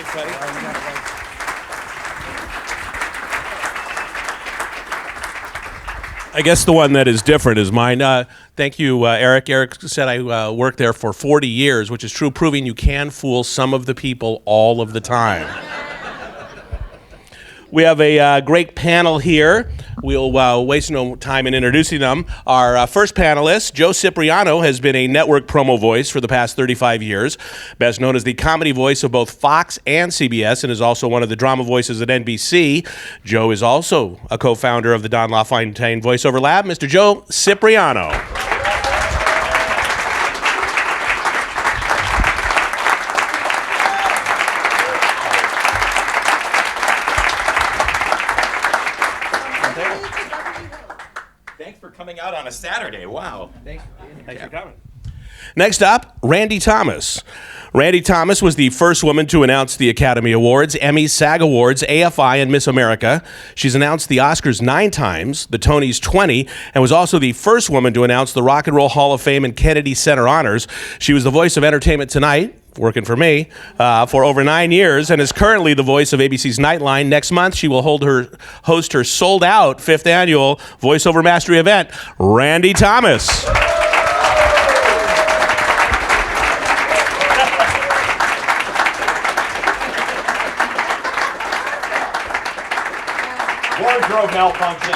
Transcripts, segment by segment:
Thanks, buddy. I guess the one that is different is mine. Thank you, Eric. Eric said I worked there for 40 years, which is true, proving you can fool some of the people all of the time. We have a great panel here. We'll waste no time in introducing them. Our first panelist, Joe Cipriano, has been a network promo voice for the past 35 years, best known as the comedy voice of both Fox and CBS, and is also one of the drama voices at NBC. Joe is also a co-founder of the Don LaFontaine Voiceover Lab. Mr. Joe Cipriano. Coming out on a Saturday. Wow. Thanks for coming. Next up, Randy Thomas. Randy Thomas was the first woman to announce the Academy Awards, Emmys, SAG Awards, AFI, and Miss America. She's announced the Oscars 9 times, the Tonys 20, and was also the first woman to announce the Rock and Roll Hall of Fame and Kennedy Center honors. She was the voice of Entertainment Tonight, working for me, for over 9 years, and is currently the voice of ABC's Nightline. Next month, she will host her sold-out 5th annual Voiceover Mastery event. Randy Thomas. Wardrobe malfunction.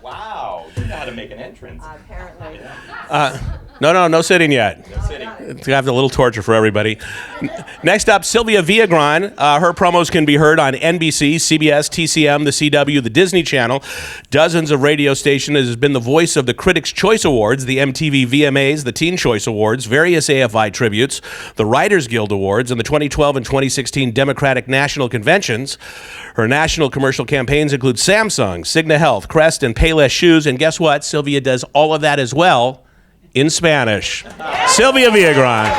Wow, you know how to make an entrance. Apparently. No sitting yet. No sitting. It's going to have a little torture for everybody. Next up, Sylvia Villagran. Her promos can be heard on NBC, CBS, TCM, the CW, the Disney Channel, dozens of radio stations. Has been the voice of the Critics' Choice Awards, the MTV VMAs, the Teen Choice Awards, various AFI tributes, the Writers Guild Awards, and the 2012 and 2016 Democratic National Conventions. Her national commercial campaigns include Samsung, Cigna Health, Crest, and Payless Shoes. And guess what? Sylvia does all of that as well in Spanish. Sylvia Villagran.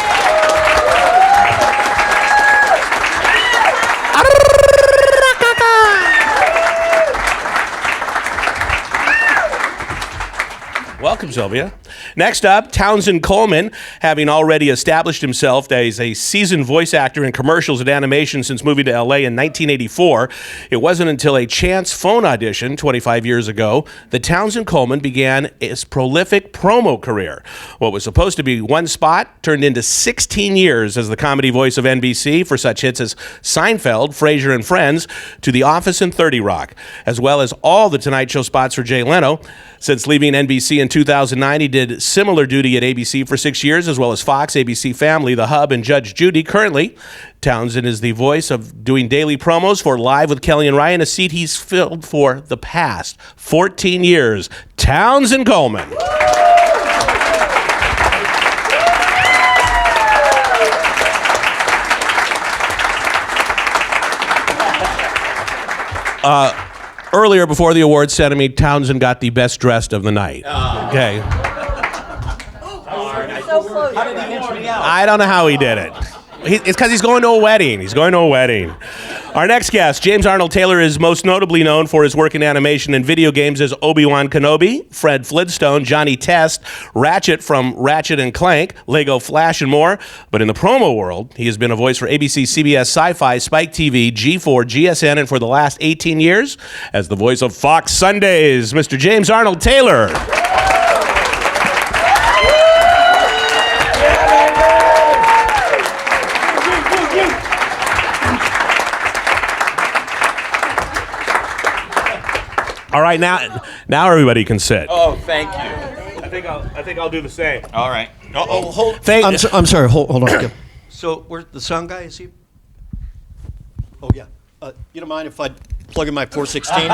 Welcome, Sylvia. Next up, Townsend Coleman, having already established himself as a seasoned voice actor in commercials and animation since moving to LA in 1984. It wasn't until a chance phone audition 25 years ago that Townsend Coleman began his prolific promo career. What was supposed to be one spot turned into 16 years as the comedy voice of NBC for such hits as Seinfeld, Frasier and Friends, to The Office and 30 Rock, as well as all the Tonight Show spots for Jay Leno. Since leaving NBC in 2009, he did similar duty at ABC for 6 years, as well as Fox, ABC Family, The Hub, and Judge Judy. Currently, Townsend is the voice of doing daily promos for Live with Kelly and Ryan, a seat he's filled for the past 14 years. Townsend Coleman. Earlier, before the awards ceremony, Townsend got the best dressed of the night. Okay. So close. How did he inch me out? I don't know how he did it. It's because he's going to a wedding. He's going to a wedding. Our next guest, James Arnold Taylor, is most notably known for his work in animation and video games as Obi-Wan Kenobi, Fred Flintstone, Johnny Test, Ratchet from Ratchet and Clank, Lego Flash, and more. But in the promo world, he has been a voice for ABC, CBS, Sci-Fi, Spike TV, G4, GSN, and for the last 18 years, as the voice of Fox Sundays, Mr. James Arnold Taylor. All right, now everybody can sit. Oh, thank you. I think I'll do the same. All right. Hold. I'm sorry. Hold on. So, where's the sound guy? Is he? Oh yeah. You don't mind if I plug in my 416?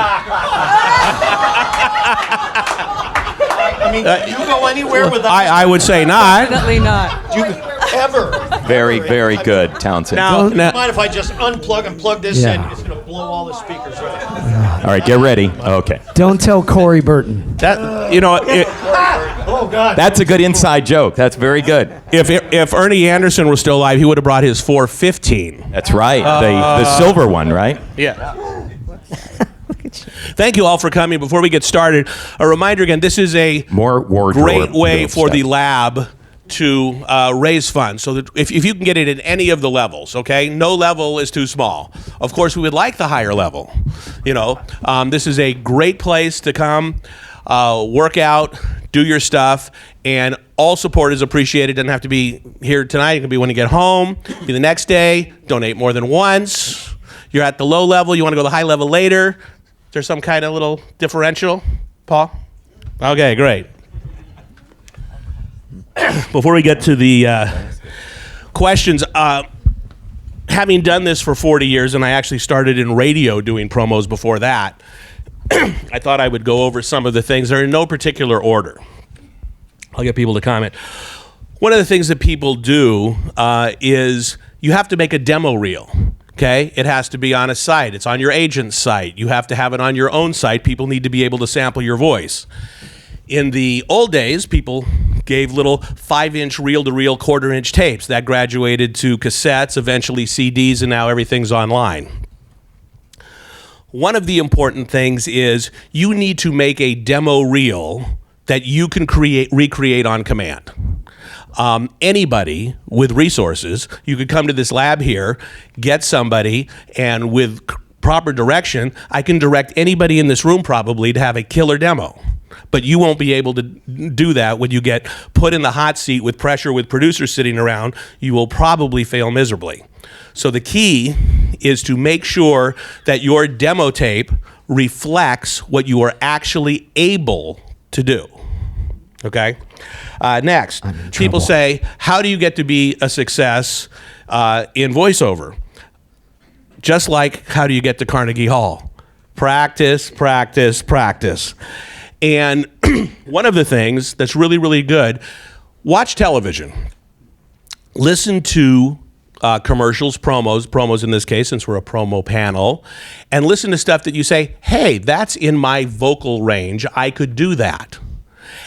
I mean, do you go anywhere without? I would say not. Definitely not. Do you ever? Very, very good, Townsend. Now, Do you mind if I just unplug and plug this in? It's going to blow all the speakers right. All right, get ready. Okay. Don't tell Corey Burton. that you know, Oh God. That's a good inside joke. That's very good. if Ernie Anderson were still alive, he would have brought his 415. That's right. The silver one, right? Yeah. Thank you all for coming. Before we get started, a reminder again: this is a More wardrobe great way for stuff. the lab to raise funds. So that if you can get it at any of the levels, okay? No level is too small. Of course, we would like the higher level. This is a great place to come, work out, do your stuff, and all support is appreciated. Doesn't have to be here tonight. It can be when you get home, be the next day. Donate more than once. You're at the low level. You want to go to the high level later. Is there some kind of little differential, Paul? Okay, great. Before we get to the questions, having done this for 40 years, and I actually started in radio doing promos before that, I thought I would go over some of the things. They're in no particular order. I'll get people to comment. One of the things that people do is you have to make a demo reel. Okay, it has to be on a site. It's on your agent's site. You have to have it on your own site. People need to be able to sample your voice. In the old days, people gave little 5-inch reel-to-reel quarter-inch tapes. That graduated to cassettes, eventually CDs, and now everything's online. One of the important things is you need to make a demo reel that you can recreate on command. Anybody with resources, you could come to this lab here, get somebody, and with proper direction, I can direct anybody in this room probably to have a killer demo. But you won't be able to do that when you get put in the hot seat with pressure with producers sitting around. You will probably fail miserably. So the key is to make sure that your demo tape reflects what you are actually able to do. Okay? Next, people say, how do you get to be a success in voiceover? Just like, how do you get to Carnegie Hall? Practice, practice, practice. And one of the things that's really, really good, watch television. Listen to commercials, promos in this case, since we're a promo panel, and listen to stuff that you say, hey, that's in my vocal range. I could do that.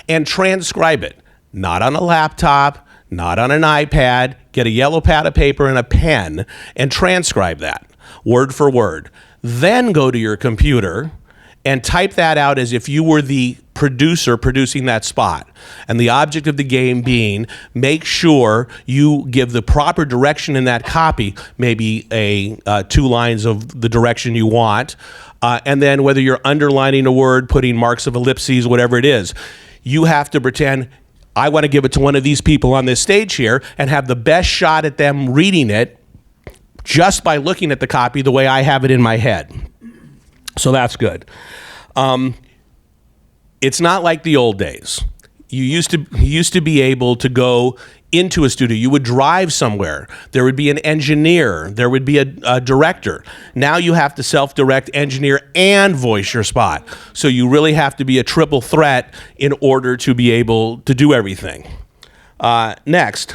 And transcribe it. Not on a laptop, not on an iPad. Get a yellow pad of paper and a pen and transcribe that word for word. Then go to your computer and type that out as if you were the producer producing that spot. And the object of the game being, make sure you give the proper direction in that copy, maybe 2 lines of the direction you want, and then whether you're underlining a word, putting marks of ellipses, whatever it is, you have to pretend, I want to give it to one of these people on this stage here and have the best shot at them reading it just by looking at the copy the way I have it in my head. So that's good. It's not like the old days. You used to be able to go into a studio. You would drive somewhere. There would be an engineer. There would be a director. Now you have to self-direct, engineer, and voice your spot. So you really have to be a triple threat in order to be able to do everything. Next,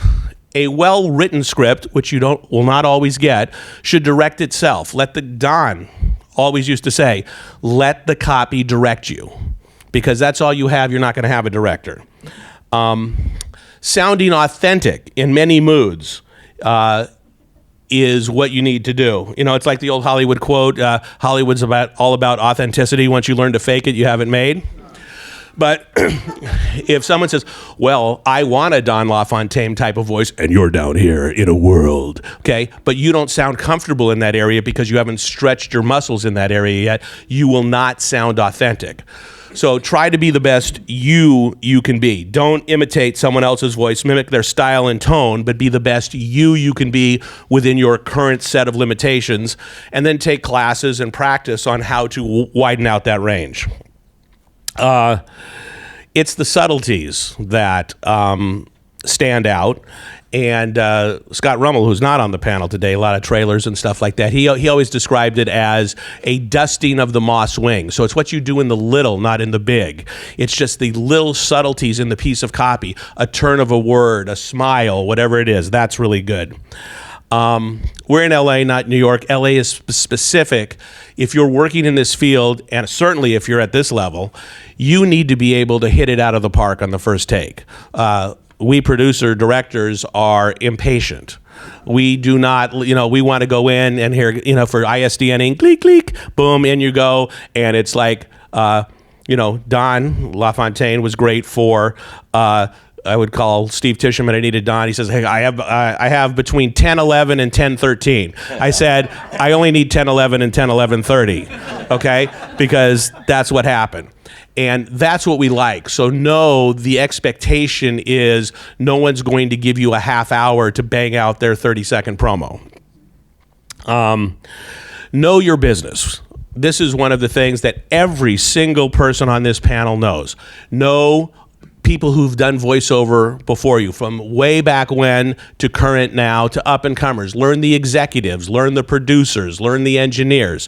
a well-written script, which you will not always get, should direct itself. Don always used to say, let the copy direct you. Because that's all you have, you're not going to have a director. Sounding authentic in many moods is what you need to do. You know, it's like the old Hollywood quote, Hollywood's all about authenticity. Once you learn to fake it, you have it made. But if someone says, well, I want a Don LaFontaine type of voice, and you're down here in a world, okay, but you don't sound comfortable in that area because you haven't stretched your muscles in that area yet, you will not sound authentic. So try to be the best you can be. Don't imitate someone else's voice, mimic their style and tone, but be the best you can be within your current set of limitations, and then take classes and practice on how to widen out that range. It's the subtleties that stand out. And Scott Rummel, who's not on the panel today, a lot of trailers and stuff like that, he always described it as a dusting of the moss wing. So it's what you do in the little, not in the big. It's just the little subtleties in the piece of copy, a turn of a word, a smile, whatever it is. That's really good. We're in LA, not New York. LA is specific. If you're working in this field, and certainly if you're at this level, you need to be able to hit it out of the park on the first take. We producer directors are impatient. We do not, we want to go in and hear, for ISDNing, click, click, boom, in you go. And it's like, Don LaFontaine was great for call Steve Tisherman. I needed Don. He says, "Hey, I have between 10:11 and 10:13." I said, "I only need 10:11 and 10:11:30." Okay, because that's what happened. And that's what we like. So no, the expectation is no one's going to give you a half hour to bang out their 30-second promo. Know your business. This is one of the things that every single person on this panel knows. Know people who've done voiceover before you, from way back when to current now to up-and-comers. Learn the executives, learn the producers, learn the engineers.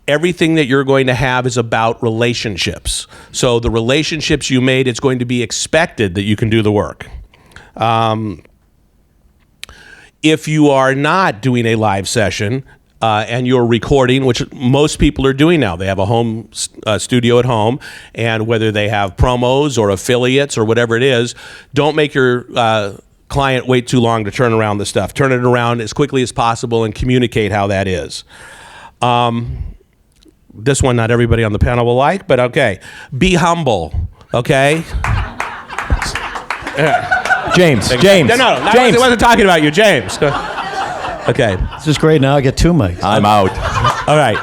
Everything that you're going to have is about relationships. So the relationships you made, it's going to be expected that you can do the work. If you are not doing a live session and you're recording, which most people are doing now, they have a home studio at home, and whether they have promos or affiliates or whatever it is, don't make your client wait too long to turn around the stuff. Turn it around as quickly as possible and communicate how that is. This one, not everybody on the panel will like, but okay. Be humble, okay? James. No, James. I wasn't talking about you, James. Okay. This is great. Now I get 2 mics. I'm out. All right.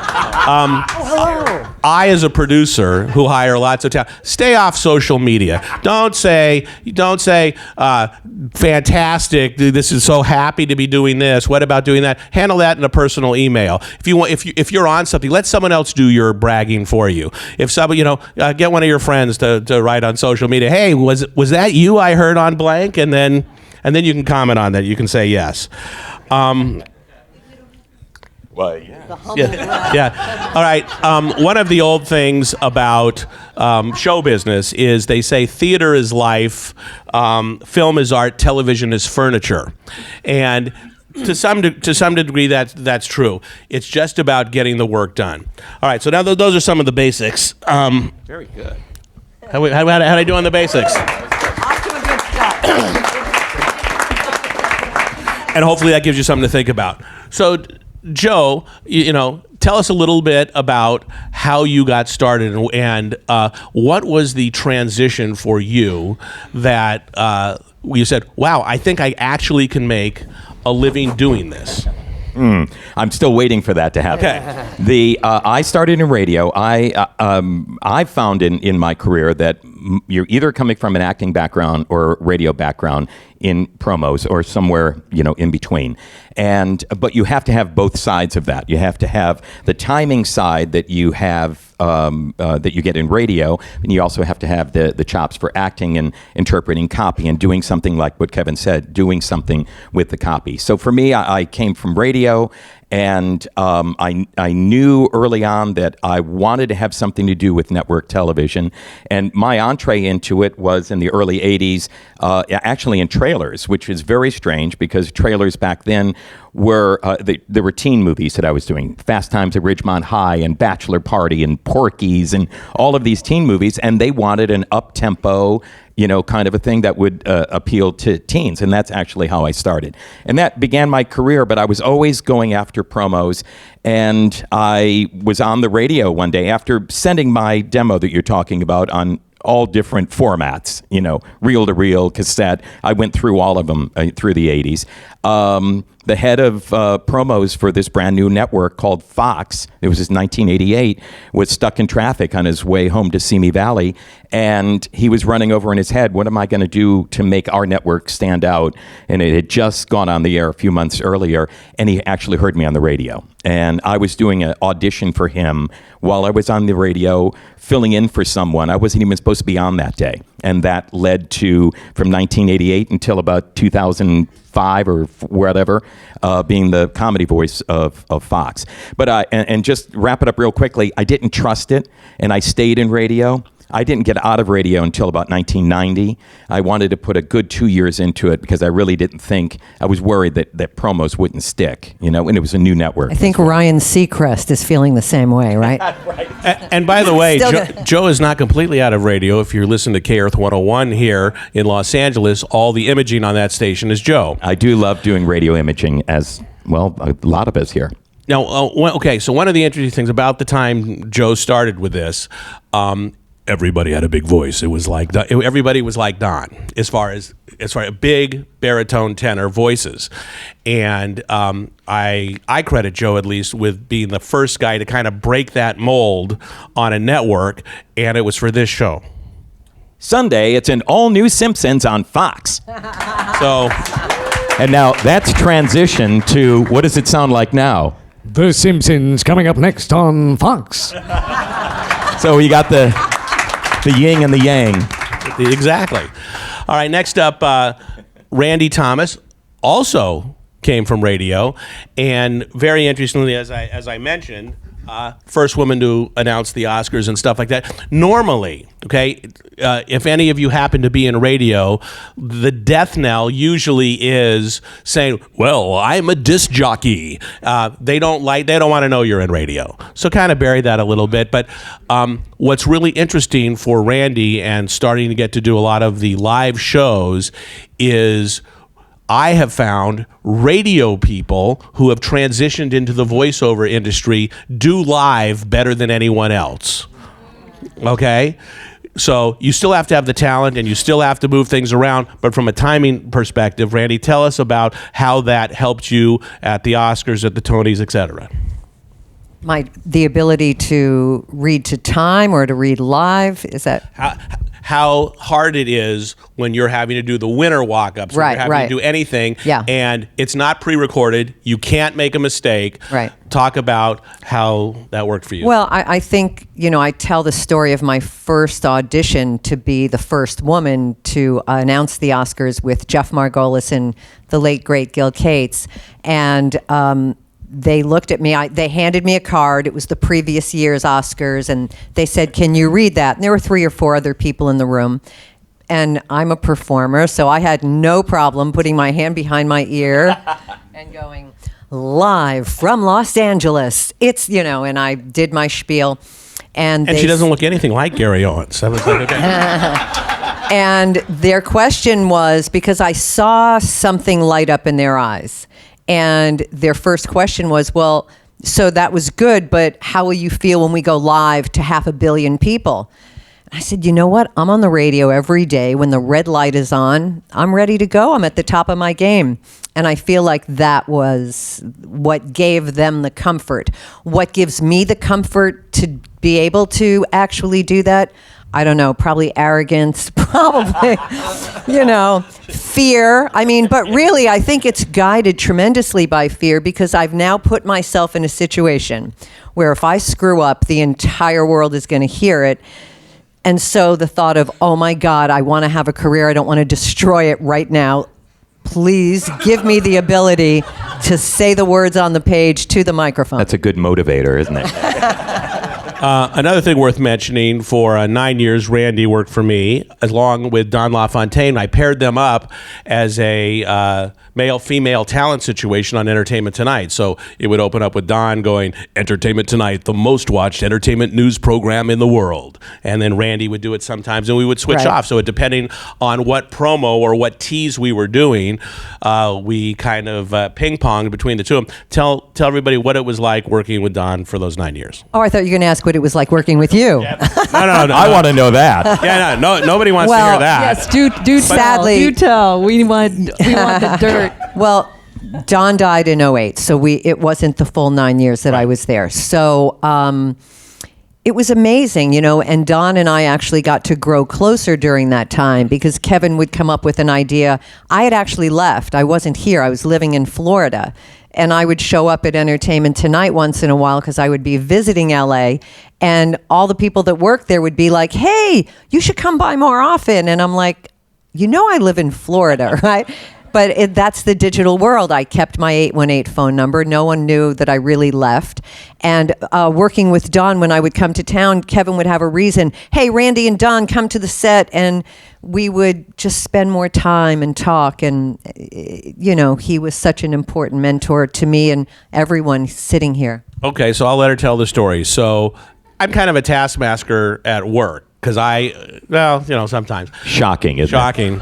I, as a producer who hire lots of talent, stay off social media. Don't say, fantastic. This is so happy to be doing this. What about doing that? Handle that in a personal email. If you're on something, let someone else do your bragging for you. If somebody, get one of your friends to write on social media. Hey, was that you I heard on blank? And then you can comment on that. You can say yes. Well, yeah. Yeah. All right. One of the old things about show business is they say theater is life, film is art, television is furniture, and to some degree that's true. It's just about getting the work done. All right. So now those are some of the basics. Very good. How'd I do on the basics? Off to a good start. And hopefully that gives you something to think about. So, Joe, tell us a little bit about how you got started and what was the transition for you that you said, wow, I think I actually can make a living doing this. I'm still waiting for that to happen. Okay. I started in radio. I found in my career that you're either coming from an acting background or radio background in promos or somewhere in between, but you have to have both sides of that. You have to have the timing side that you have that you get in radio, and you also have to have the chops for acting and interpreting copy and doing something like what Kevin said, doing something with the copy. So for me, I came from radio, and I knew early on that I wanted to have something to do with network television, and my entree into it was in the early 80s, actually in trailers, which is very strange because trailers back then were there were teen movies that I was doing, Fast Times at Ridgemont High and Bachelor Party and Porky's and all of these teen movies, and they wanted an up-tempo, kind of a thing that would appeal to teens, and that's actually how I started. And that began my career, but I was always going after promos, and I was on the radio one day after sending my demo that you're talking about on all different formats, reel-to-reel, cassette. I went through all of them through the 80s. The head of promos for this brand new network called Fox, it was his 1988, was stuck in traffic on his way home to Simi Valley, and he was running over in his head, what am I going to do to make our network stand out? And it had just gone on the air a few months earlier, and he actually heard me on the radio. And I was doing an audition for him while I was on the radio, filling in for someone. I wasn't even supposed to be on that day. And that led to, from 1988 until about 2005 or whatever, being the comedy voice of Fox. But and just wrap it up real quickly, I didn't trust it, and I stayed in radio. I didn't get out of radio until about 1990. I wanted to put a good 2 years into it because I really didn't think, I was worried that promos wouldn't stick, and it was a new network. I think Ryan Seacrest is feeling the same way, right? And by the way, Still Joe is not completely out of radio. If you're listening to K-Earth 101 here in Los Angeles, all the imaging on that station is Joe. I do love doing radio imaging, as well, a lot of us here. Now, okay, so one of the interesting things about the time Joe started with this, everybody had a big voice. It was like everybody was like Don as far as big baritone tenor voices, and I credit Joe at least with being the first guy to kind of break that mold on a network, and it was for this show. Sunday, it's an all-new Simpsons on Fox. So, And now that's transition to, what does it sound like now? The Simpsons coming up next on Fox. So you got the yin and the yang. exactly. All right, next up, Randy Thomas also came from radio, and very interestingly, as I mentioned, first woman to announce the Oscars and stuff like that. Normally, okay, if any of you happen to be in radio, the death knell usually is saying, "Well, I'm a disc jockey." They don't want to know you're in radio, so kind of bury that a little bit. But what's really interesting for Randy and starting to get to do a lot of the live shows is, I have found radio people who have transitioned into the voiceover industry do live better than anyone else. Okay? So you still have to have the talent and you still have to move things around, but from a timing perspective, Randy, tell us about how that helped you at the Oscars, at the Tonys, etc. The ability to read to time or to read live, is that? How hard it is when you're having to do the winner walk-ups, when you're having to do anything, and it's not pre-recorded, you can't make a mistake. Right. Talk about how that worked for you. Well, I think, I tell the story of my first audition to be the first woman to announce the Oscars with Jeff Margolis and the late, great Gil Cates. And they looked at me, they handed me a card. It was the previous year's Oscars, and they said, "Can you read that?" And there were 3 or 4 other people in the room. And I'm a performer, so I had no problem putting my hand behind my ear and going, "Live from Los Angeles." It's, and I did my spiel. And she doesn't look anything like Gary Owens. I was like, okay. And their question was, because I saw something light up in their eyes. And their first question was, well, so that was good, but how will you feel when we go live to 500 million people? I said, you know what? I'm on the radio every day. When the red light is on, I'm ready to go. I'm at the top of my game. And I feel like that was what gave them the comfort. What gives me the comfort to be able to actually do that? I don't know, probably arrogance, probably, fear. But really, I think it's guided tremendously by fear, because I've now put myself in a situation where if I screw up, the entire world is going to hear it. And so the thought of, oh my God, I want to have a career. I don't want to destroy it right now. Please give me the ability to say the words on the page to the microphone. That's a good motivator, isn't it? Another thing worth mentioning, for 9 years, Randy worked for me, along with Don LaFontaine. I paired them up as a male-female talent situation on Entertainment Tonight. So it would open up with Don going, "Entertainment Tonight, the most watched entertainment news program in the world." And then Randy would do it sometimes, and we would switch off. So depending on what promo or what tease we were doing, we kind of ping-ponged between the two of them. Tell everybody what it was like working with Don for those 9 years. Oh, I thought you were going to ask what it was like working with you. No. I want to know that. Yeah, no, nobody wants to hear that. Yes, do sadly, do tell. We want the dirt. Well, Don died in 2008, so it wasn't the full 9 years that I was there. So it was amazing, and Don and I actually got to grow closer during that time, because Kevin would come up with an idea. I had actually left. I wasn't here. I was living in Florida. And I would show up at Entertainment Tonight once in a while because I would be visiting LA, and all the people that worked there would be like, "Hey, you should come by more often." And I'm like, I live in Florida, right? But that's the digital world. I kept my 818 phone number. No one knew that I really left. And working with Don, when I would come to town, Kevin would have a reason. "Hey, Randy and Don, come to the set." And we would just spend more time and talk. And, he was such an important mentor to me and everyone sitting here. Okay, so I'll let her tell the story. So I'm kind of a taskmaster at work, because sometimes. Shocking, isn't it? Shocking.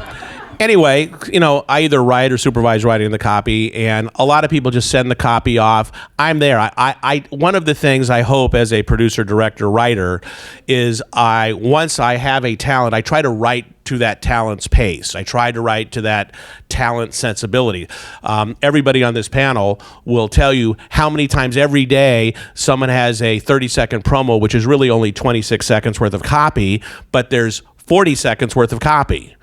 Anyway, I either write or supervise writing the copy, and a lot of people just send the copy off. I'm there. One of the things I hope as a producer, director, writer is once I have a talent, I try to write to that talent's pace. I try to write to that talent sensibility. Everybody on this panel will tell you how many times every day someone has a 30-second promo, which is really only 26 seconds worth of copy, but there's 40 seconds worth of copy.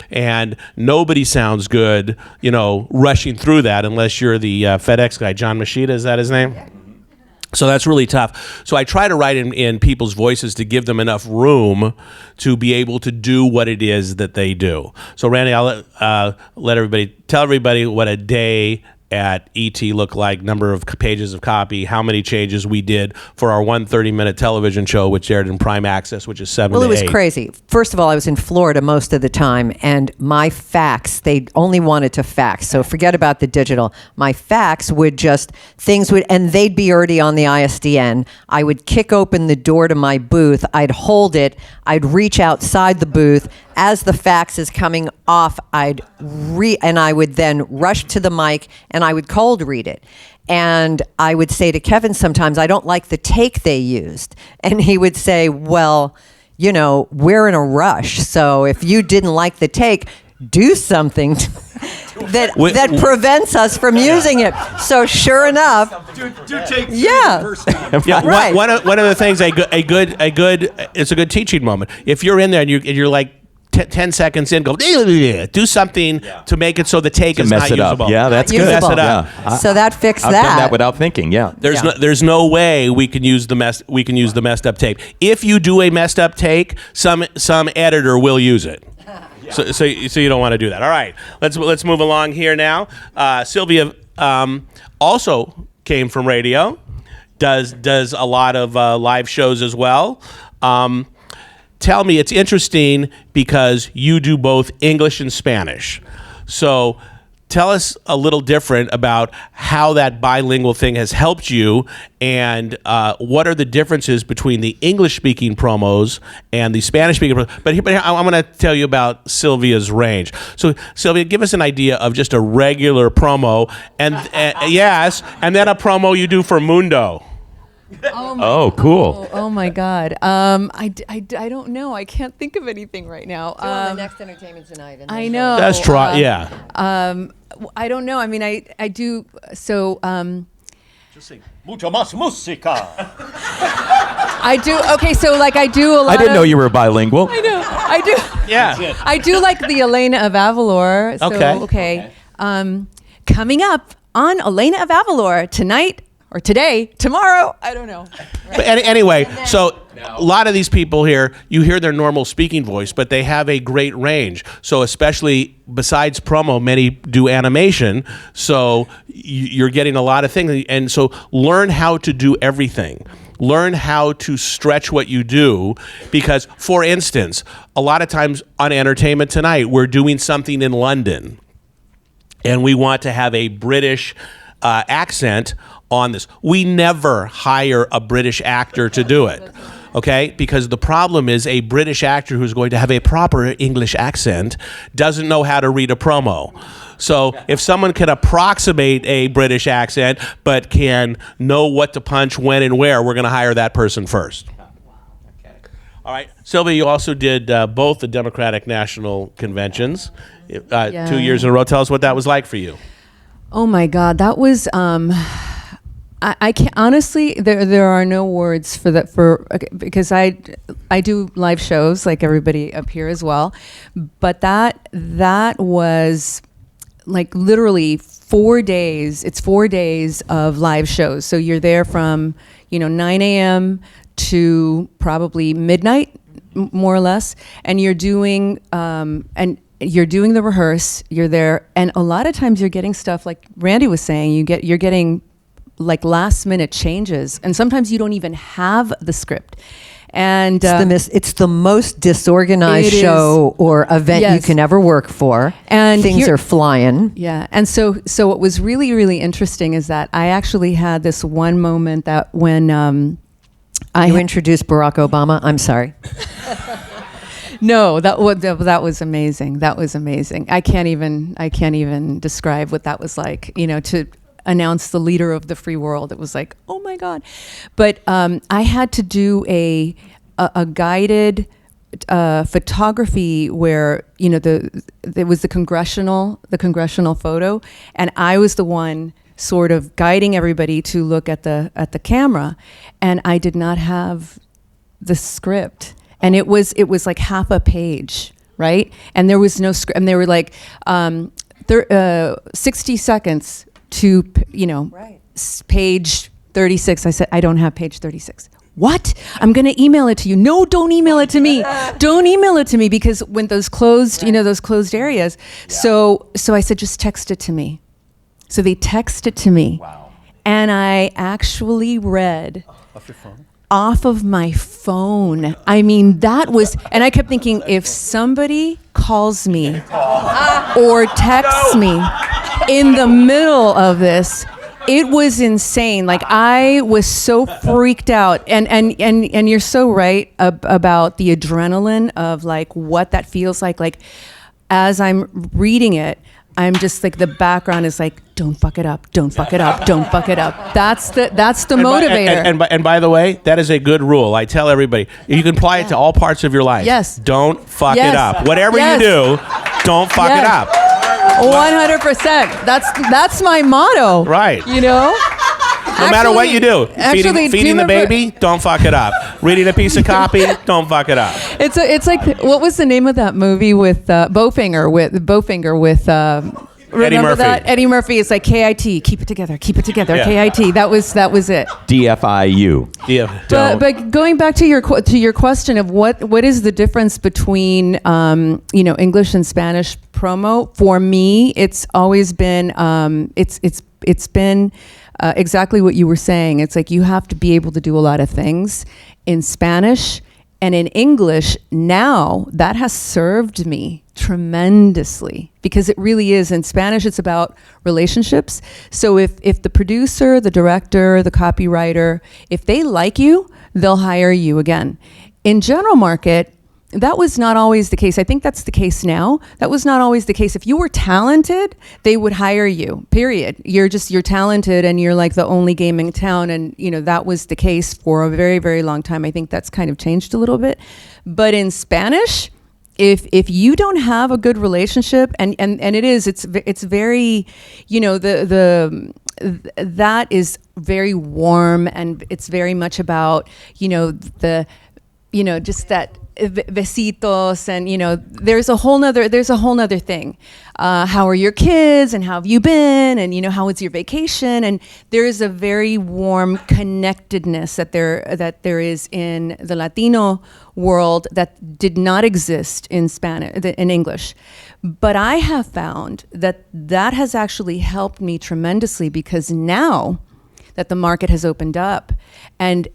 And nobody sounds good, rushing through that unless you're the FedEx guy, John Machida, is that his name? Yeah. So that's really tough. So I try to write in people's voices to give them enough room to be able to do what it is that they do. So Randy, I'll tell everybody what a day at ET looked like, number of pages of copy, how many changes we did for our 130-minute television show, which aired in Prime Access, which is 7 to 8. Well, it was crazy. First of all, I was in Florida most of the time, and my fax, they only wanted to fax, so forget about the digital. My fax and they'd be already on the ISDN. I would kick open the door to my booth, I'd hold it, I'd reach outside the booth. As the fax is coming off, I would then rush to the mic and I would cold read it. And I would say to Kevin sometimes, I don't like the take they used. And he would say, well, we're in a rush. So if you didn't like the take, do something that prevents us from using it. So sure enough, do take yeah, right. One of the things it's a good teaching moment. If you're in there and you're like 10 seconds in, go do something to make it so the take is not usable. Yeah, that's good. Usable. Mess it up. Yeah. So that fixed I've that. done that without thinking. Yeah. There's no way we can use the messed up tape. If you do a messed up take, some editor will use it. So you don't want to do that. All right, let's move along here now. Sylvia also came from radio, does a lot of live shows as well. Tell me, it's interesting because you do both English and Spanish. So tell us a little different about how that bilingual thing has helped you, and what are the differences between the English-speaking promos and the Spanish-speaking promos. But I'm going to tell you about Sylvia's range. So Sylvia, give us an idea of just a regular promo, and yes, and then a promo you do for Mundo. Oh, cool. Oh my God. I don't know. I can't think of anything right now. the next Entertainment Tonight. I know. That's try. Yeah. I don't know. I mean, I do. So. Just say mucho más música. I do. Okay. So I do a lot. I didn't know you were bilingual. I know. I do. Yeah. I do like the Elena of Avalor. So, Okay. Coming up on Elena of Avalor tonight. Or today, tomorrow, I don't know. But anyway, so a lot of these people here, you hear their normal speaking voice, but they have a great range. So especially besides promo, many do animation. So you're getting a lot of things. And so learn how to do everything. Learn how to stretch what you do, because, for instance, a lot of times on Entertainment Tonight, we're doing something in London, and we want to have a British accent on this. We never hire a British actor to do it, okay? Because the problem is a British actor who's going to have a proper English accent doesn't know how to read a promo. So if someone can approximate a British accent but can know what to punch, when, and where, we're going to hire that person first. All right. Sylvia, you also did both the Democratic National Conventions 2 years in a row. Tell us what that was like for you. Oh my God, that was. I can't honestly. There are no words for that because I do live shows like everybody up here as well, but that was like literally 4 days. It's 4 days of live shows. So you're there from 9 a.m. to probably midnight, more or less, and you're doing you're doing the rehearse. You're there, and a lot of times you're getting stuff like Randy was saying. You're getting like last minute changes, and sometimes you don't even have the script. And it's the most disorganized show or event you can ever work for. And things are flying. Yeah. And so what was really, really interesting is that I actually had this one moment that when you introduced Barack Obama. I'm sorry. No, that was amazing. That was amazing. I can't even describe what that was like. To announce the leader of the free world. It was like, oh my God. But I had to do a guided photography where there was the congressional photo, and I was the one sort of guiding everybody to look at the camera, and I did not have the script, and it was like half a page, right? And there was no script, and they were like 60 seconds to page 36. I said, I don't have page 36. What? I'm going to email it to you. No, don't email it to me. Don't email it to me, because when those closed, those closed areas. Yeah. So I said, just text it to me. So they texted to me. Wow. And I actually read off your phone? Off of my phone. I mean, that was, and I kept thinking, if somebody calls me or texts me in the middle of this, it was insane. Like, I was so freaked out, and you're so right about the adrenaline of like what that feels like. Like, as I'm reading it, I'm just like, the background is like, don't fuck it up, don't fuck it up, don't fuck it up. That's the motivator. And by the way, that is a good rule. I tell everybody, you can apply it to all parts of your life. Yes. Don't fuck it up. Whatever you do, don't fuck it up. 100%. That's my motto. Right. No matter what you do, feeding the baby, don't fuck it up. Reading a piece of copy, don't fuck it up. It's like, what was the name of that movie with Bowfinger with Eddie remember Murphy. that? Eddie Murphy. It's like KIT, keep it together, Yeah. KIT. That was it. DFIU. Yeah. But going back to your question of what is the difference between English and Spanish promo, for me it's always been it's been exactly what you were saying. It's like, you have to be able to do a lot of things in Spanish. And in English, now that has served me tremendously, because it really is. In Spanish, it's about relationships. So if the producer, the director, the copywriter, if they like you, they'll hire you again. In general market, that was not always the case. I think that's the case now. That was not always the case. If you were talented, they would hire you, period. You're talented, and you're like the only game in town. And, that was the case for a very, very long time. I think that's kind of changed a little bit. But in Spanish, if you don't have a good relationship, and it's very, that is very warm, and it's very much about, just that besitos, and there's a whole nother thing. How are your kids, and how have you been, and how was your vacation? And there is a very warm connectedness that there is in the Latino world that did not exist in English. But I have found that has actually helped me tremendously, because now that the market has opened up, and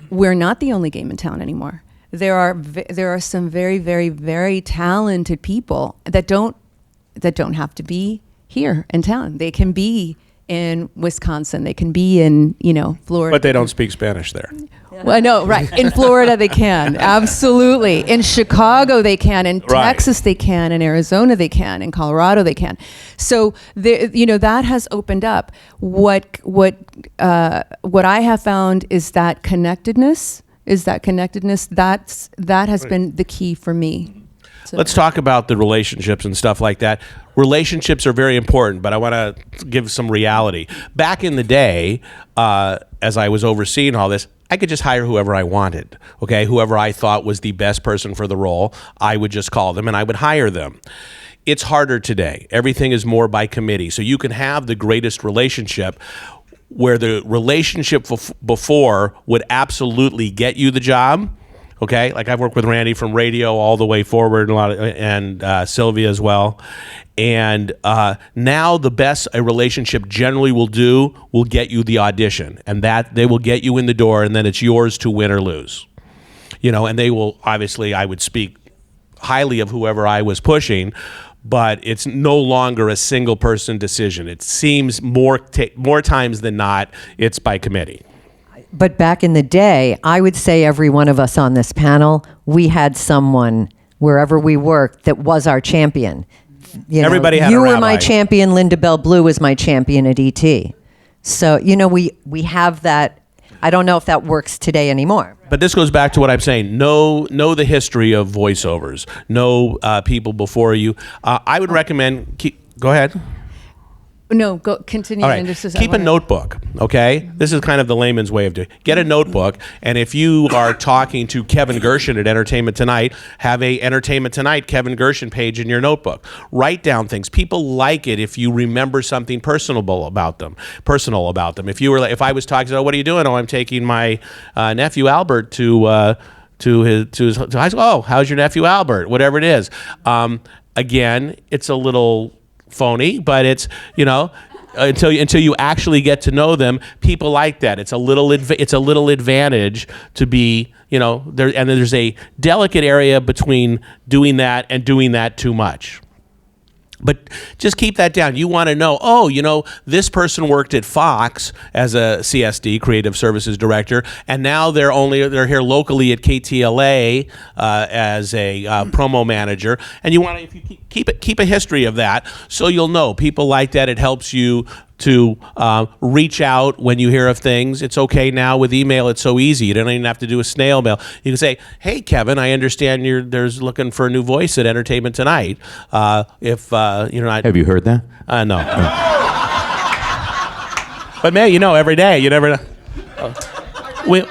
we're not the only game in town anymore. There are some very, very, very talented people that don't have to be here in town. They can be in Wisconsin. They can be in Florida. But they don't speak Spanish there. Well, no, right. In Florida, they can. Absolutely. In Chicago, they can. In Texas, they can. In Arizona, they can. In Colorado, they can. So, that has opened up. What I have found is that connectedness. That has been the key for me. So. Let's talk about the relationships and stuff like that. Relationships are very important, but I want to give some reality. Back in the day, as I was overseeing all this, I could just hire whoever I wanted, okay? Whoever I thought was the best person for the role, I would just call them and I would hire them. It's harder today. Everything is more by committee. So you can have the greatest relationship where the relationship before would absolutely get you the job, okay? Like, I've worked with Randy from radio all the way forward, and Sylvia as well. And now the best a relationship generally will do will get you the audition, and that they will get you in the door, and then it's yours to win or lose. And they will, obviously, I would speak highly of whoever I was pushing, but it's no longer a single person decision. It seems more times than not, it's by committee. But back in the day, I would say every one of us on this panel, we had someone wherever we worked that was our champion. You know, Everybody had a you were rabbi. my champion. Linda Bell Blue was my champion at ET. So, you know, we have that. I don't know if that works today anymore. But this goes back to what I'm saying. Know the history of voiceovers. Know people before you. I would recommend. Go ahead. No, go continue. All right. And just as I Keep a wanna- notebook, okay? This is kind of the layman's way of doing it. Get a notebook, and if you are talking to Kevin Gershan at Entertainment Tonight, have a Entertainment Tonight Kevin Gershan page in your notebook. Write down things. People like it if you remember something personal about them. If I was talking, what are you doing? Oh, I'm taking my nephew Albert to his high school. Oh, how's your nephew Albert? Whatever it is. Again, it's a little phony, but it's, you know, until you actually get to know them, people like that. It's a little advantage to be, you know, there, and there's a delicate area between doing that and doing that too much. But just keep that down. You want to know, oh, you know, this person worked at Fox as a CSD, Creative Services Director, and now they're here locally at KTLA as a promo manager. And you want to, if you keep a history of that, so you'll know. People like that. It helps you to reach out when you hear of things. It's okay now with email. It's so easy. You don't even have to do a snail mail. You can say, "Hey, Kevin, I understand there's looking for a new voice at Entertainment Tonight. If you're not, Have you heard that? no." But man, you know, every day, you never know. We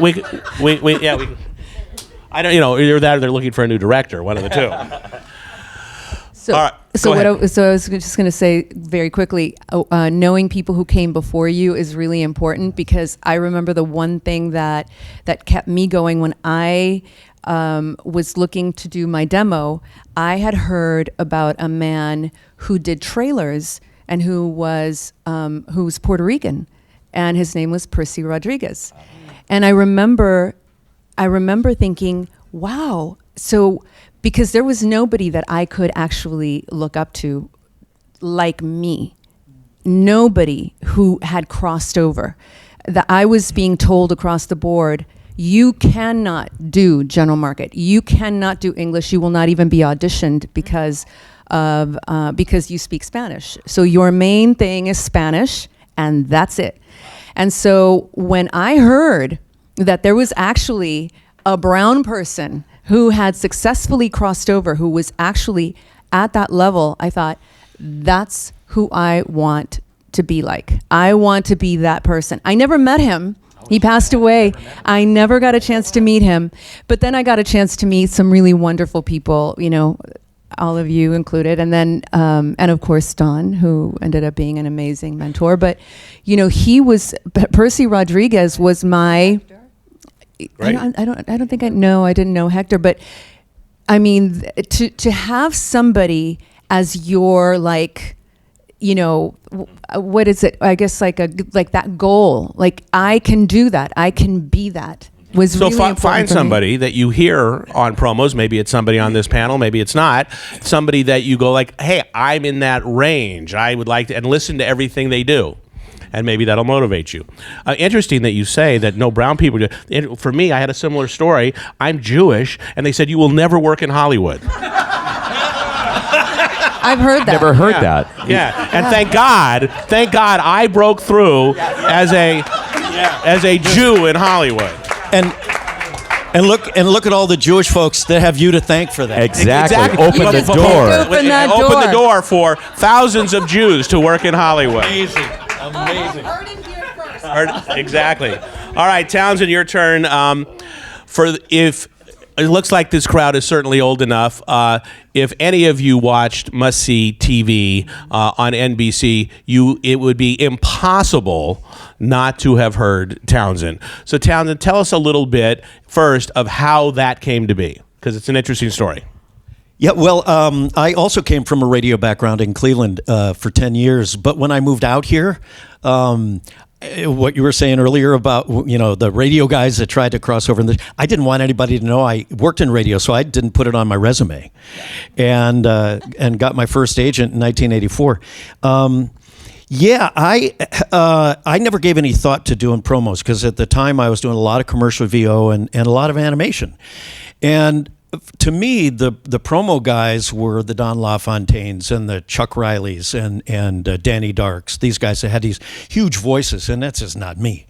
I don't, you know, either that or they're looking for a new director. One of the two. So, All right, so go what? ahead. So I was just going to say very quickly, knowing people who came before you is really important, because I remember the one thing that kept me going when I was looking to do my demo. I had heard about a man who did trailers and who was Puerto Rican, and his name was Percy Rodriguez. And I remember thinking, wow. So, because there was nobody that I could actually look up to like me. Nobody who had crossed over. That I was being told across the board, you cannot do general market. You cannot do English. You will not even be auditioned because you speak Spanish. So your main thing is Spanish, and that's it. And so when I heard that there was actually a brown person who had successfully crossed over, who was actually at that level, I thought, that's who I want to be like. I want to be that person. I never met him. He passed away. I never got a chance to meet him. But then I got a chance to meet some really wonderful people, you know, all of you included. And then, and of course, Don, who ended up being an amazing mentor. But, you know, Percy Rodriguez was my... Right. I don't think I didn't know Hector, but I mean, to have somebody as your, like, you know, what is it? I guess like that goal. Like, I can do that. I can be that. Was So really important find for me. somebody that you hear on promos. Maybe it's somebody on this panel. Maybe it's not. Somebody that you go like, hey, I'm in that range. I would like to, and listen to everything they do. And maybe that'll motivate you. Interesting that you say that no brown people do. For me, I had a similar story. I'm Jewish, and they said, you will never work in Hollywood. I've heard that. Never heard that. Yeah, and thank God I broke through as a Jew in Hollywood. And look at all the Jewish folks that have you to thank for that. Exactly. Open the door. Open that Open door. the door for thousands of Jews to work in Hollywood. Amazing. Exactly. All right, Townsend, your turn. If it looks like this crowd is certainly old enough, if any of you watched Must See TV on NBC, it would be impossible not to have heard Townsend. So, Townsend, tell us a little bit first of how that came to be, because it's an interesting story. Yeah, well, I also came from a radio background in Cleveland for 10 years. But when I moved out here, what you were saying earlier about, you know, the radio guys that tried to cross over, I didn't want anybody to know I worked in radio, so I didn't put it on my resume, and got my first agent in 1984. Yeah, I never gave any thought to doing promos, because at the time I was doing a lot of commercial VO and a lot of animation. And to me, the promo guys were the Don LaFontaines and the Chuck Rileys and Danny Darks. These guys that had these huge voices, and that's just not me.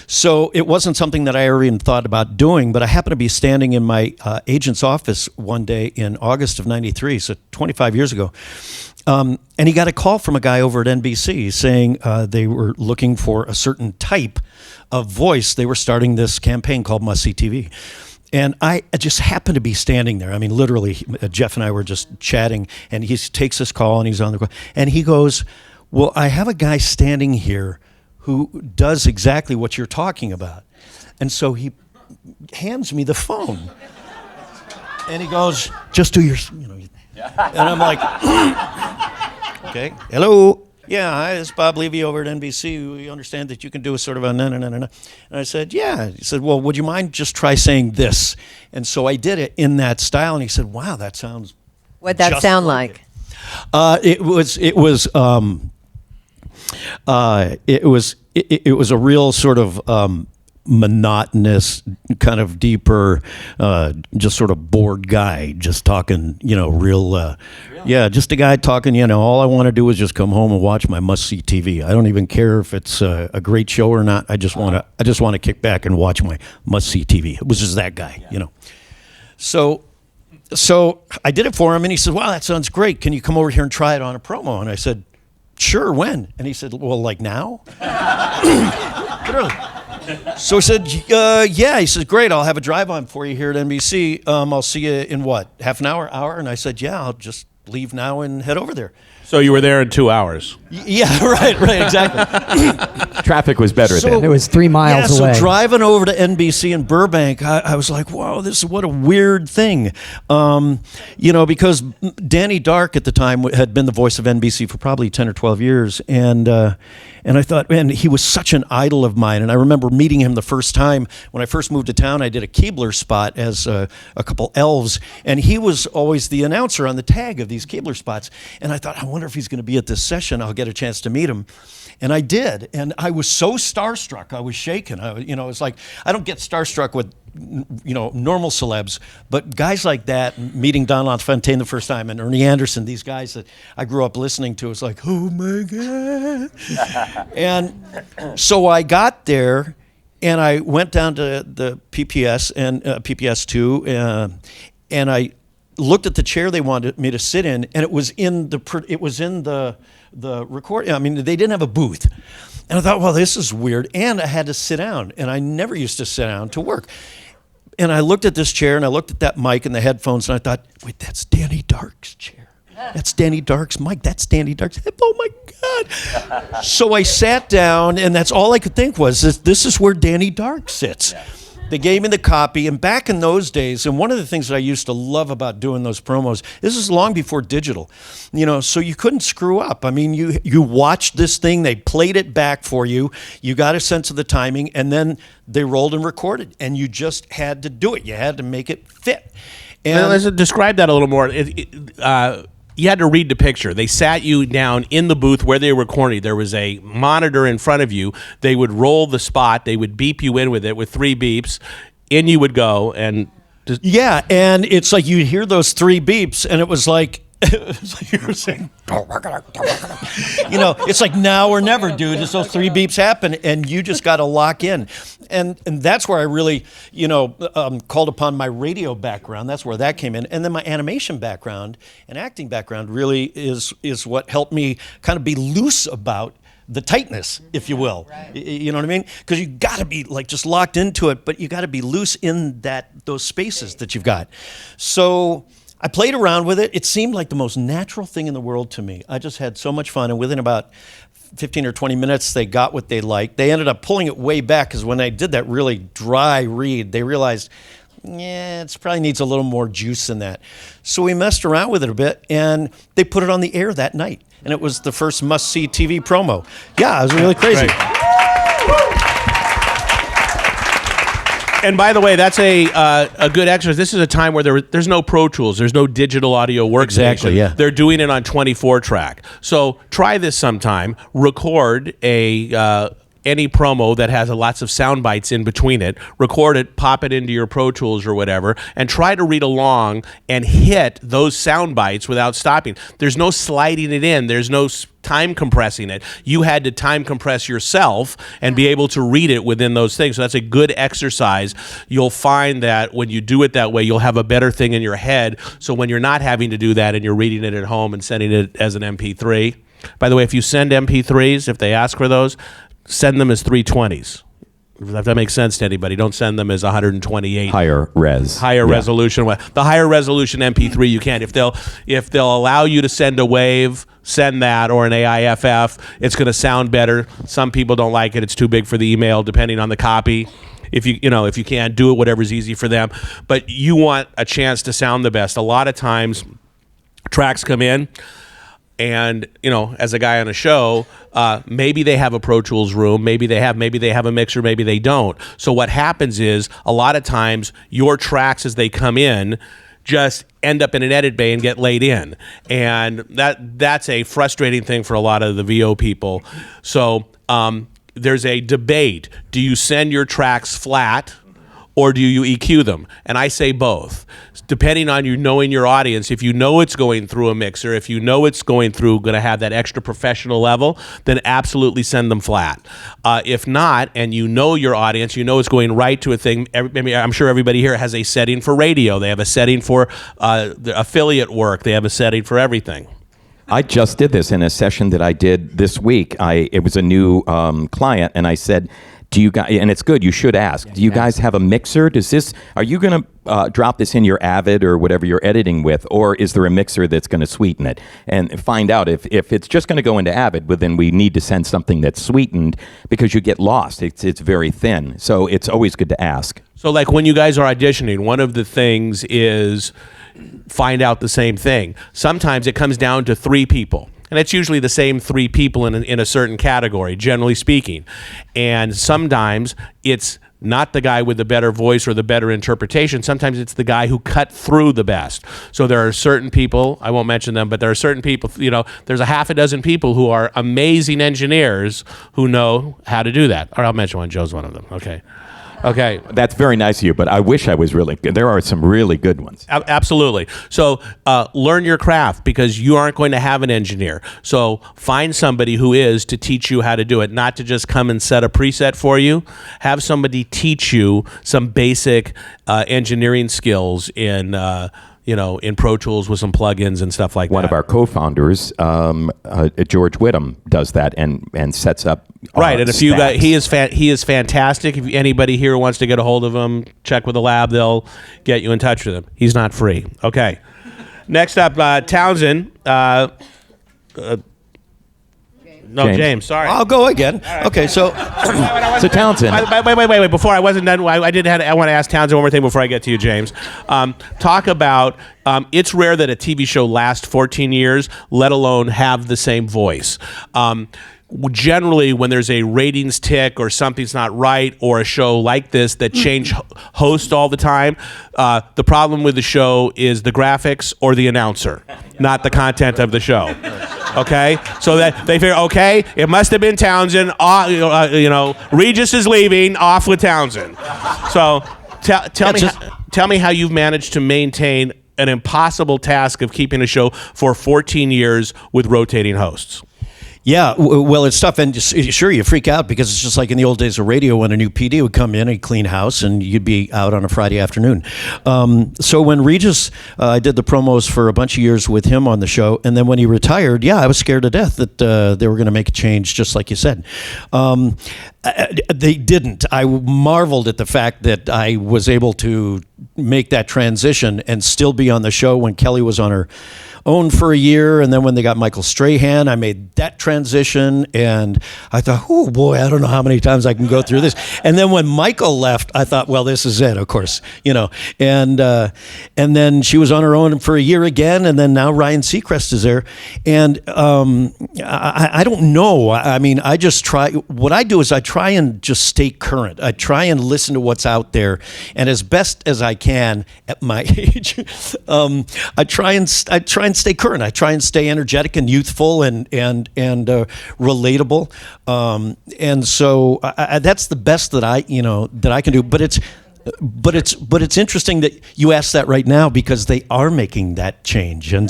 So it wasn't something that I ever even thought about doing, but I happened to be standing in my agent's office one day in August of '93, so 25 years ago. And he got a call from a guy over at NBC saying they were looking for a certain type of voice. They were starting this campaign called Must See TV. And I just happened to be standing there. I mean, literally, Jeff and I were just chatting, and he takes this call, and he's on the call. And he goes, well, I have a guy standing here who does exactly what you're talking about. And so he hands me the phone. And he goes, just do your, And I'm like, okay, hello. Yeah, hi, it's Bob Levy over at NBC. We understand that you can do a sort of a na. And I said, yeah. He said, well, would you mind just try saying this? And so I did it in that style. And he said, wow, that sounds. What'd that sound like? It was a real sort of monotonous, kind of deeper, just sort of bored guy, just talking, real. Yeah, just a guy talking, all I want to do is just come home and watch my must-see TV. I don't even care if it's a great show or not. I just want to kick back and watch my must-see TV. It was just that guy, So I did it for him, and he said, wow, that sounds great. Can you come over here and try it on a promo? And I said, sure, when? And he said, well, like now? Literally. So he said, yeah. He says, great, I'll have a drive-on for you here at NBC. I'll see you in what, half an hour, hour? And I said, yeah, I'll just leave now and head over there. So you were there in 2 hours. Yeah, right, exactly. Traffic was better then. It was 3 miles away. So driving over to NBC in Burbank, I was like, wow, what a weird thing. Because Danny Dark at the time had been the voice of NBC for probably 10 or 12 years. And I thought, man, he was such an idol of mine. And I remember meeting him the first time when I first moved to town. I did a Keebler spot as a couple elves. And he was always the announcer on the tag of these Keebler spots. And I thought, I wonder if he's going to be at this session. I'll get a chance to meet him. And I did. And I was so starstruck. I was shaken. It's like, I don't get starstruck with, normal celebs, but guys like that, meeting Don LaFontaine the first time and Ernie Anderson, these guys that I grew up listening to, it's like, oh my God. And so I got there and I went down to the PPS and PPS2 and I looked at the chair they wanted me to sit in, and it was in the record. I mean, they didn't have a booth. And I thought, well, this is weird. And I had to sit down, and I never used to sit down to work. And I looked at this chair, and I looked at that mic and the headphones, and I thought, wait, that's Danny Dark's chair. That's Danny Dark's mic. That's Danny Dark's. Oh, my God. So I sat down, and that's all I could think was, this is where Danny Dark sits. Yeah. They gave me the copy, and back in those days, and one of the things that I used to love about doing those promos, this is long before digital, so you couldn't screw up. I mean, you watched this thing, they played it back for you, you got a sense of the timing, and then they rolled and recorded, and you just had to do it. You had to make it fit. And let's describe that a little more. You had to read the picture. They sat you down in the booth where they were recording. There was a monitor in front of you. They would roll the spot. They would beep you in with it with 3 beeps. In you would go. And yeah, and it's like you'd hear those 3 beeps, and it was like you were saying, it's like now or never, dude. It's those 3 beeps happen, and you just got to lock in. And that's where I really, called upon my radio background. That's where that came in. And then my animation background and acting background really is what helped me kind of be loose about the tightness, if you will. Right. You know what I mean? Because you got to be like just locked into it, but you got to be loose in those spaces that you've got. So I played around with it. It seemed like the most natural thing in the world to me. I just had so much fun, and within about 15 or 20 minutes, they got what they liked. They ended up pulling it way back, because when they did that really dry read, they realized, it probably needs a little more juice than that. So we messed around with it a bit, and they put it on the air that night. And it was the first must-see TV promo. Yeah, it was really crazy. Right. And by the way, that's a good exercise. This is a time where there's no Pro Tools. There's no digital audio workstation. Exactly, yeah. They're doing it on 24-track. So try this sometime. Record a any promo that has lots of sound bites in between it, record it, pop it into your Pro Tools or whatever, and try to read along and hit those sound bites without stopping. There's no sliding it in. There's no time compressing it. You had to time compress yourself and be able to read it within those things. So that's a good exercise. You'll find that when you do it that way, you'll have a better thing in your head. So when you're not having to do that and you're reading it at home and sending it as an MP3. By the way, if you send MP3s, if they ask for those, send them as 320s. If that makes sense to anybody, don't send them as 128. Higher resolution. The higher resolution MP3 you can. If they'll allow you to send a wave, send that, or an AIFF. It's going to sound better. Some people don't like it. It's too big for the email, depending on the copy. If you can't do it, whatever's easy for them. But you want a chance to sound the best. A lot of times, tracks come in. And, as a guy on a show, maybe they have a Pro Tools room, maybe they have a mixer, maybe they don't. So what happens is, a lot of times, your tracks as they come in just end up in an edit bay and get laid in. And that's a frustrating thing for a lot of the VO people. So there's a debate. Do you send your tracks flat, or do you EQ them? And I say both. Depending on you knowing your audience, if you know it's going through a mixer, if you know it's going to have that extra professional level, then absolutely send them flat. If not, and you know your audience, you know it's going right to a thing. I'm sure everybody here has a setting for radio. They have a setting for the affiliate work. They have a setting for everything. I just did this in a session that I did this week. It was a new client, and I said, do you guys, and it's good, you should ask, do you guys have a mixer? Are you going to drop this in your Avid or whatever you're editing with, or is there a mixer that's going to sweeten it? And find out if it's just going to go into Avid, well, then we need to send something that's sweetened, because you get lost. It's very thin. So it's always good to ask. So like when you guys are auditioning, one of the things is find out the same thing. Sometimes it comes down to 3 people. And it's usually the same 3 people in a certain category, generally speaking. And sometimes it's not the guy with the better voice or the better interpretation. Sometimes it's the guy who cut through the best. So there are certain people, I won't mention them, but there are certain people, there's a half a dozen people who are amazing engineers who know how to do that. Or I'll mention one. Joe's one of them. Okay. That's very nice of you, but I wish I was really good. There are some really good ones. Absolutely. So learn your craft, because you aren't going to have an engineer. So find somebody who is to teach you how to do it, not to just come and set a preset for you. Have somebody teach you some basic engineering skills in Pro Tools with some plugins and stuff like that. One of our co-founders, George Whittam, does that and sets up. Right, and if you guys, he is fantastic. If anybody here wants to get a hold of him, check with the lab. They'll get you in touch with him. He's not free. Okay. Next up, Townsend. James. Sorry. I'll go again. Right. Okay, so Townsend. Wait. Before I wasn't done, I want to ask Townsend one more thing before I get to you, James. Talk about, it's rare that a TV show lasts 14 years, let alone have the same voice. Generally, when there's a ratings tick or something's not right, or a show like this that change host all the time, the problem with the show is the graphics or the announcer, not the content of the show. Okay, so that they figure, okay, it must have been Townsend. Regis is leaving. Off with Townsend. So tell me how you've managed to maintain an impossible task of keeping a show for 14 years with rotating hosts. Yeah, well, it's tough, and sure, you freak out, because it's just like in the old days of radio when a new PD would come in and clean house, and you'd be out on a Friday afternoon. So when Regis, I did the promos for a bunch of years with him on the show, and then when he retired, I was scared to death that they were going to make a change, just like you said. They didn't. I marveled at the fact that I was able to make that transition and still be on the show when Kelly was on her own for a year, and then when they got Michael Strahan, I made that transition, and I thought, oh boy, I don't know how many times I can go through this. And then when Michael left, I thought, well, this is it, of course, and then she was on her own for a year again, and then now Ryan Seacrest is there, and I don't know. I mean, I just try. What I do is I try and just stay current. I try and listen to what's out there, and as best as I can at my age, I try and stay current. I try and stay energetic and youthful and relatable. And so that's the best that I can do. But it's interesting that you asked that right now, because they are making that change. And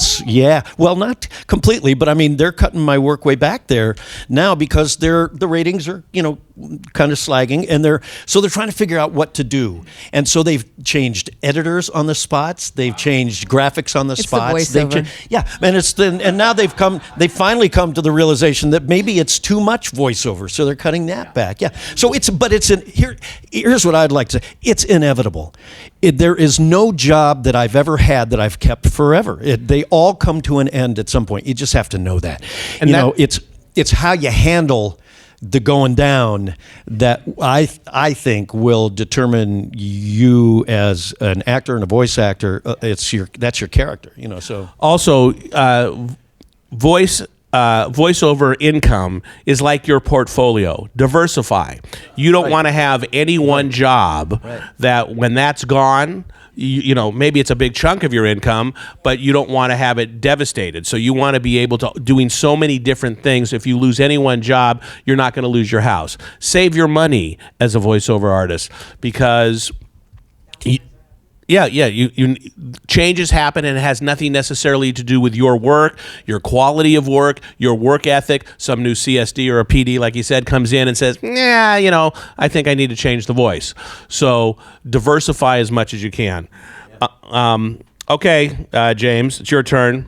well, not completely, but I mean, they're cutting my work way back there now, because the ratings are, kind of slagging, and they're trying to figure out what to do. And so they've changed editors on the spots, they've changed graphics on the spots. The voiceover. And now they finally come to the realization that maybe it's too much voiceover, so they're cutting that back. Yeah. So here's what I'd like to say. It's inevitable. There is no job that I've ever had that I've kept forever. They all come to an end at some point. You just have to know that. And it's how you handle the going down that I think will determine you as an actor and a voice actor. That's your character, So Also, voiceover income is like your portfolio. Diversify. You don't want to have any one job that when that's gone, maybe it's a big chunk of your income, but you don't want to have it devastated. So you want to be able to doing so many different things. If you lose any one job, you're not going to lose your house. Save your money as a voiceover artist, because you changes happen, and it has nothing necessarily to do with your work, your quality of work, your work ethic. Some new CSD or a PD, like you said, comes in and says, I think I need to change the voice. So diversify as much as you can. Okay, James, it's your turn.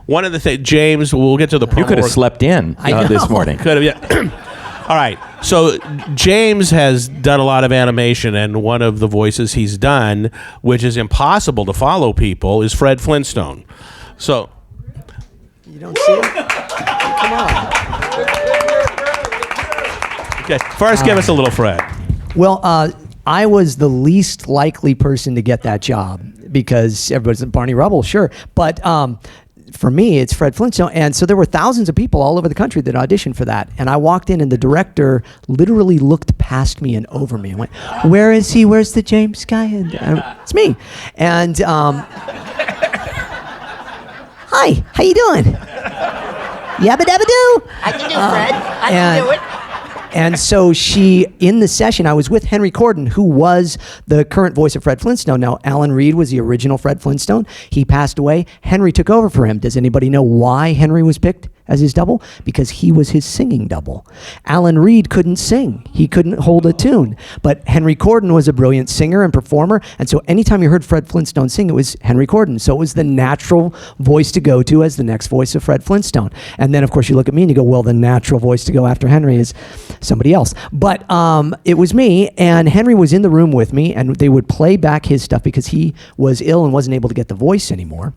One of the things, James, we'll get to the promo. You could have slept in this morning. Could have, yeah. All right. So James has done a lot of animation, and one of the voices he's done, which is impossible to follow people, is Fred Flintstone. So you don't see him? Come on. Okay. First, give us a little Fred. Well, I was the least likely person to get that job, because everybody's Barney Rubble, sure, but for me, it's Fred Flintstone. And so there were thousands of people all over the country that auditioned for that. And I walked in, and the director literally looked past me and over me and went, "Where is he? Where's the James guy?" And it's me. And hi, how you doing? Yabba dabba doo. I can do Fred. I can do it. And so in the session, I was with Henry Corden, who was the current voice of Fred Flintstone. Now, Alan Reed was the original Fred Flintstone. He passed away. Henry took over for him. Does anybody know why Henry was picked as his double? Because he was his singing double. Alan Reed couldn't sing. He couldn't hold a tune. But Henry Corden was a brilliant singer and performer. And so anytime you heard Fred Flintstone sing, it was Henry Corden. So it was the natural voice to go to as the next voice of Fred Flintstone. And then, of course, you look at me and you go, well, the natural voice to go after Henry is somebody else. But it was me, and Henry was in the room with me, and they would play back his stuff because he was ill and wasn't able to get the voice anymore.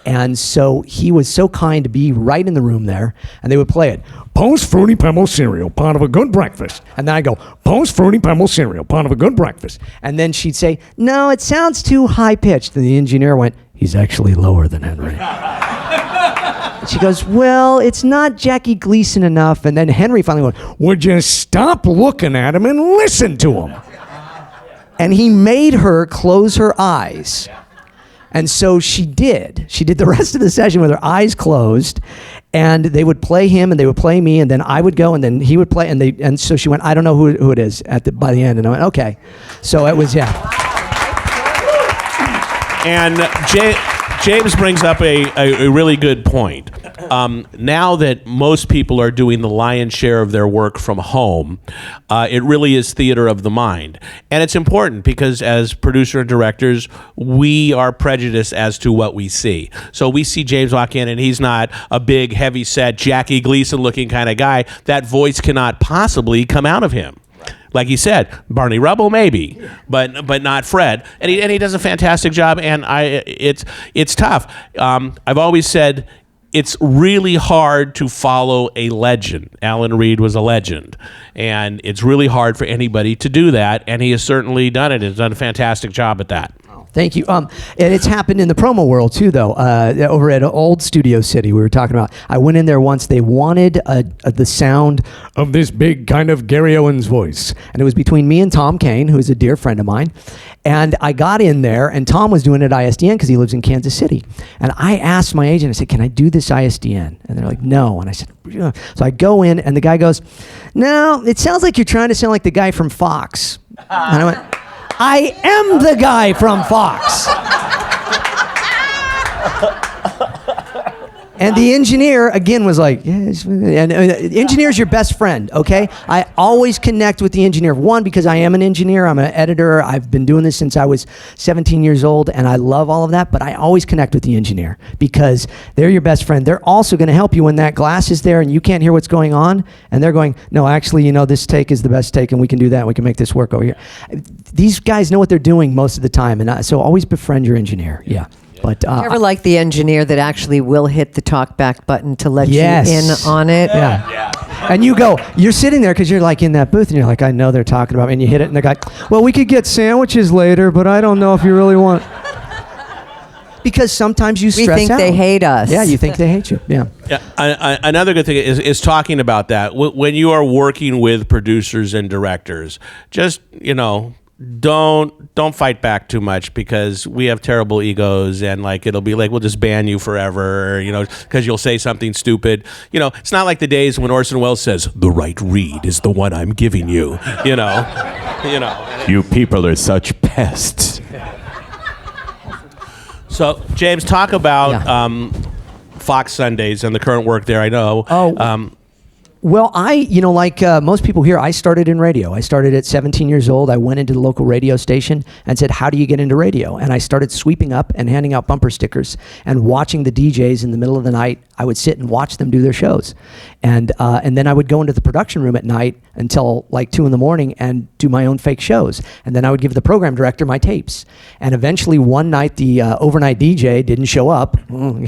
And so he was so kind to be right in the room there, and they would play it. Post Fruity Pebble cereal, part of a good breakfast. And then I go, Post Fruity Pebble cereal, part of a good breakfast. And then she'd say, no, it sounds too high-pitched. And the engineer went, he's actually lower than Henry. And she goes, well, it's not Jackie Gleason enough. And then Henry finally went, Would you stop looking at him and listen to him? and he made her close her eyes. And so she did. She did the rest of the session with her eyes closed, and they would play him, and they would play me, and then I would go, and then he would play, and so she went, I don't know who it is by the end, and I went, okay. So it was, yeah. And James brings up a really good point. Now that most people are doing the lion's share of their work from home, it really is theater of the mind. And it's important because as producer and directors, we are prejudiced as to what we see. So we see James walk in and he's not a big, heavy-set, Jackie Gleason looking kind of guy. That voice cannot possibly come out of him. Like he said, Barney Rubble maybe, but not Fred, and he does a fantastic job. And it's tough. I've always said it's really hard to follow a legend. Alan Reed was a legend, and it's really hard for anybody to do that. And he has certainly done it. He's done a fantastic job at that. Thank you. And it's happened in the promo world too, though. Over at Old Studio City, we were talking about. I went in there once. They wanted the sound of this big kind of Gary Owens voice, and it was between me and Tom Kane, who is a dear friend of mine. And I got in there, and Tom was doing it at ISDN because he lives in Kansas City. And I asked my agent, I said, "Can I do this ISDN?" And they're like, "No." And I said, "Yeah." So I go in, and the guy goes, "No, it sounds like you're trying to sound like the guy from Fox." And I went, "I am the guy from Fox." And the engineer, again, was like, yes. And the engineer's your best friend, okay? I always connect with the engineer. One, because I am an engineer. I'm an editor. I've been doing this since I was 17 years old, and I love all of that. But I always connect with the engineer because they're your best friend. They're also going to help you when that glass is there and you can't hear what's going on. And they're going, "No, actually, this take is the best take, and we can do that. We can make this work over here." These guys know what they're doing most of the time. And so always befriend your engineer. Yeah. But You ever like the engineer that actually will hit the talkback button to let Yes. you in on it? Yeah. And you're sitting there because you're like in that booth and you're like, I know they're talking about me. And you hit it and they're like, "Well, we could get sandwiches later, but I don't know if you really want." Because sometimes you stress out. We think they hate us. Yeah, you think they hate you. Yeah. Yeah, another good thing is talking about that. When you are working with producers and directors, just, don't fight back too much because we have terrible egos and it'll be like we'll just ban you forever, because you'll say something stupid. It's not like the days when Orson Welles says the right read is the one I'm giving you. You people are such pests. So James, talk about Fox Sundays and the current work there. I know. Well, like most people here, I started in radio. I started at 17 years old. I went into the local radio station and said, "How do you get into radio?" And I started sweeping up and handing out bumper stickers and watching the DJs in the middle of the night. I would sit and watch them do their shows. And then I would go into the production room at night until 2 in the morning and do my own fake shows. And then I would give the program director my tapes. And eventually one night the overnight DJ didn't show up.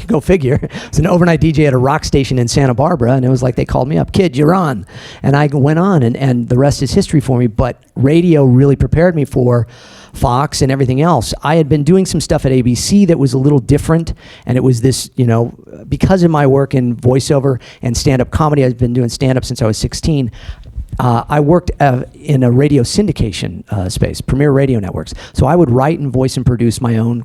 Go figure. It's an overnight DJ at a rock station in Santa Barbara. And it was like they called me up, "Kid, you're on." And I went on and the rest is history for me. But radio really prepared me for Fox and everything else. I had been doing some stuff at ABC that was a little different, and it was this, because of my work in voiceover and stand-up comedy, I've been doing stand-up since I was 16. I worked in a radio syndication space, Premier Radio Networks. So I would write and voice and produce my own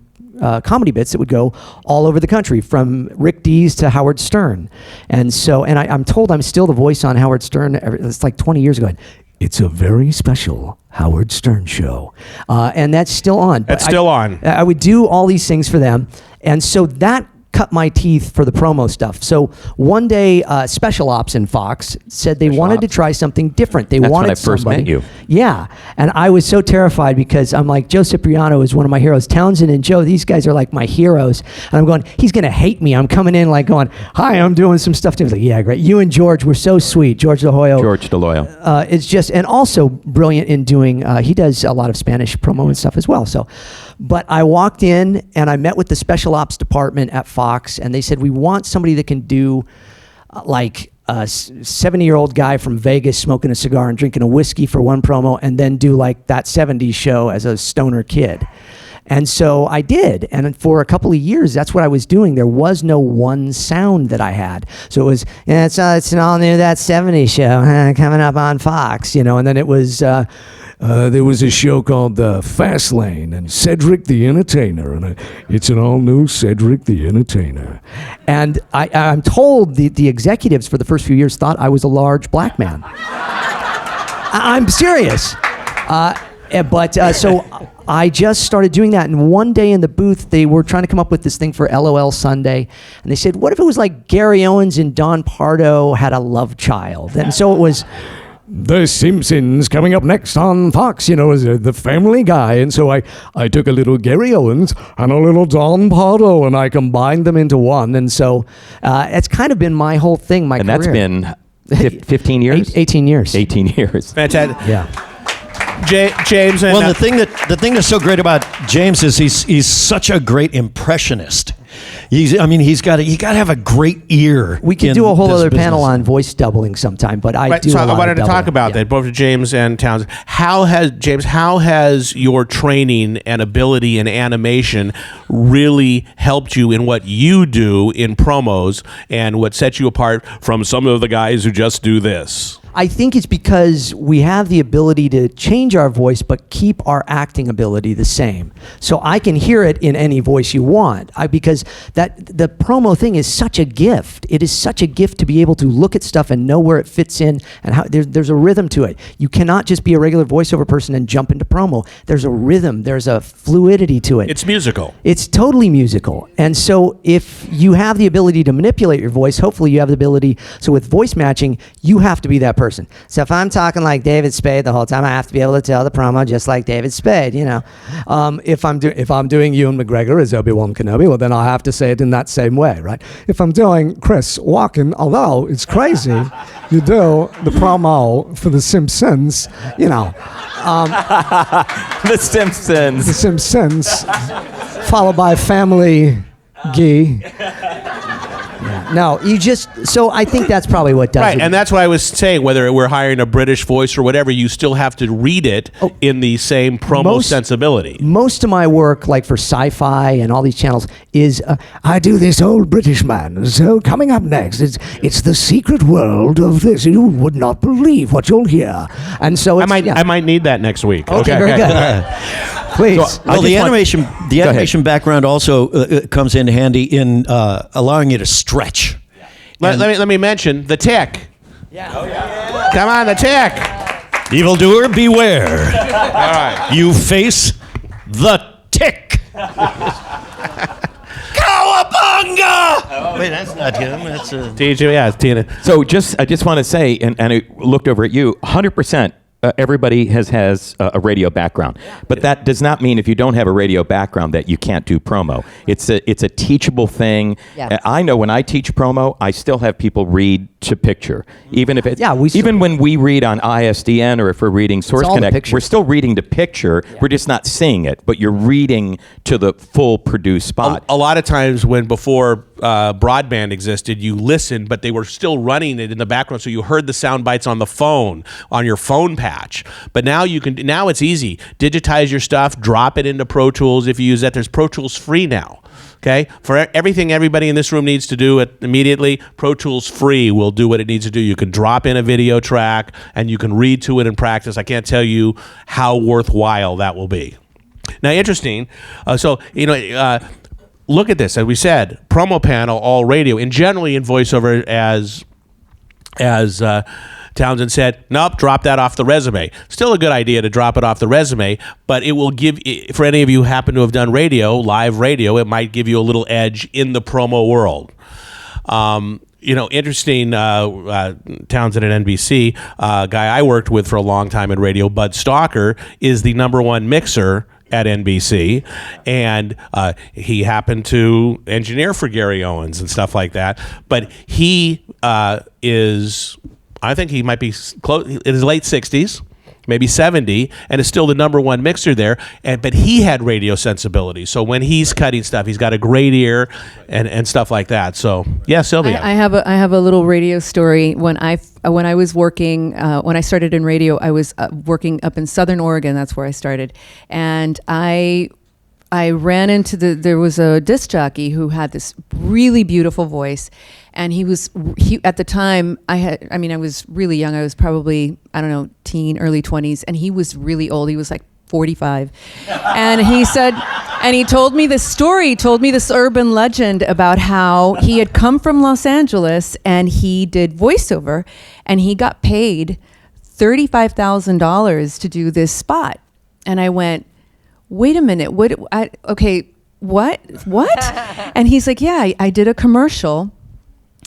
comedy bits that would go all over the country, from Rick Dees to Howard Stern. And so, I'm told I'm still the voice on Howard Stern. It's like 20 years ago. It's a very special Howard Stern show. And that's still on. That's still on. I would do all these things for them. And so that cut my teeth for the promo stuff. So one day, Special Ops in Fox said they wanted to try something different. They That's wanted when I first somebody. met you. Yeah. And I was so terrified because I'm like, Joe Cipriano is one of my heroes. Townsend and Joe, these guys are like my heroes. And I'm going, he's going to hate me. I'm coming in going, "Hi, I'm doing some stuff to him." He's like, "Yeah, great. You and George were so sweet." George DeLoyo. It's just, and also brilliant in doing, he does a lot of Spanish promo and stuff as well. So, but I walked in and I met with the Special Ops department at Fox, and they said, "We want somebody that can do a 70-year-old guy from Vegas smoking a cigar and drinking a whiskey for one promo, and then do that 70s show as a stoner kid." And so I did. And for a couple of years, that's what I was doing. There was no one sound that I had. So it was, it's an all new That 70s Show coming up on Fox, and then it was, there was a show called Fast Lane and Cedric the Entertainer, and it's an all-new Cedric the Entertainer. And I'm told the executives for the first few years thought I was a large black man. I'm serious. So I just started doing that, and one day in the booth, they were trying to come up with this thing for LOL Sunday, and they said, "What if it was like Gary Owens and Don Pardo had a love child?" And so it was The Simpsons coming up next on Fox, as the Family Guy. And so I took a little Gary Owens and a little Don Pardo, and I combined them into one. And so it's kind of been my whole thing, my career. And that's been 15 years? 18 years. 18 years. Fantastic. Yeah. James. And, Well, the thing that's so great about James is he's such a great impressionist. He's got to have a great ear. We could in do a whole this other business. panel on voice doubling sometime, but I Right, do so a lot I wanted of to talk doubling. about that, both James and Townsend. How has your training and ability in animation really helped you in what you do in promos and what sets you apart from some of the guys who just do this? I think it's because we have the ability to change our voice but keep our acting ability the same. So I can hear it in any voice you want. Because the promo thing is such a gift. It is such a gift to be able to look at stuff and know where it fits in and how there's a rhythm to it. You cannot just be a regular voiceover person and jump into promo. There's a rhythm, there's a fluidity to it. It's musical. It's totally musical. And so if you have the ability to manipulate your voice, hopefully you have the ability. So with voice matching, you have to be that person. So if I'm talking like David Spade the whole time, I have to be able to tell the promo just like David Spade, you know. If I'm doing Ewan McGregor as Obi-Wan Kenobi, well, then I have to say it in that same way, right? If I'm doing Chris Walken, although it's crazy, you do the promo for The Simpsons, you know. The Simpsons. The Simpsons, followed by Family Guy. No, so I think that's probably what does Right, it. and that's what I was saying, whether we're hiring a British voice or whatever, you still have to read it in the same promo sensibility. Most of my work, like for sci-fi and all these channels, is I do this old British man. So coming up next, it's the secret world of this. You would not believe what you'll hear. and so it's, I might need that next week. Okay, very good. Please. Well, the animation background also comes in handy in allowing you to stretch. Let me mention the tick. Yeah. Come on, the tick. Evildoer, beware. All right. You face the tick. Cowabunga! Wait, that's not him. That's TJ, yeah, it's Tina. So I just want to say, and I looked over at you, 100%. Everybody has a radio background, but that does not mean if you don't have a radio background that you can't do promo. It's a teachable thing. Yes. I know when I teach promo, I still have people read to picture, even if it's even when we read on ISDN or if we're reading Source Connect, we're still reading to picture. Yeah. We're just not seeing it, but you're reading to the full produced spot. A lot of times when before broadband existed, you listened, but they were still running it in the background, so you heard the sound bites on the phone, on your phone patch. But now now it's easy. Digitize your stuff, drop it into Pro Tools if you use that. There's Pro Tools free now. Okay, for everything everybody in this room needs to do it immediately, Pro Tools free will do what it needs to do. You can drop in a video track and you can read to it and practice. I can't tell you how worthwhile that will be. Now, interesting. Look at this. As we said, PromoPanel, all radio, and generally in voiceover, as Townsend said, nope, drop that off the resume. Still a good idea to drop it off the resume, but it will give, for any of you who happen to have done radio, live radio, it might give you a little edge in the promo world. Interesting, Townsend at NBC, guy I worked with for a long time in radio, Bud Stalker, is the #1 mixer at NBC, and he happened to engineer for Gary Owens and stuff like that, but he I think he might be close in his late 60s, maybe 70, and is still the #1 mixer there. But he had radio sensibility, so when he's cutting stuff, he's got a great ear and stuff like that. So yeah, Sylvia, I have a little radio story. When I was working, when I started in radio, I was working up in Southern Oregon. That's where I started, and I ran into there was a disc jockey who had this really beautiful voice, and he at the time I was really young. I was probably, I don't know, early 20s, and he was really old. He was like 45. And he said, and he told me this story, told me this urban legend about how he had come from Los Angeles and he did voiceover, and he got paid $35,000 to do this spot. And I went, wait a minute, what? And he's like, yeah, I did a commercial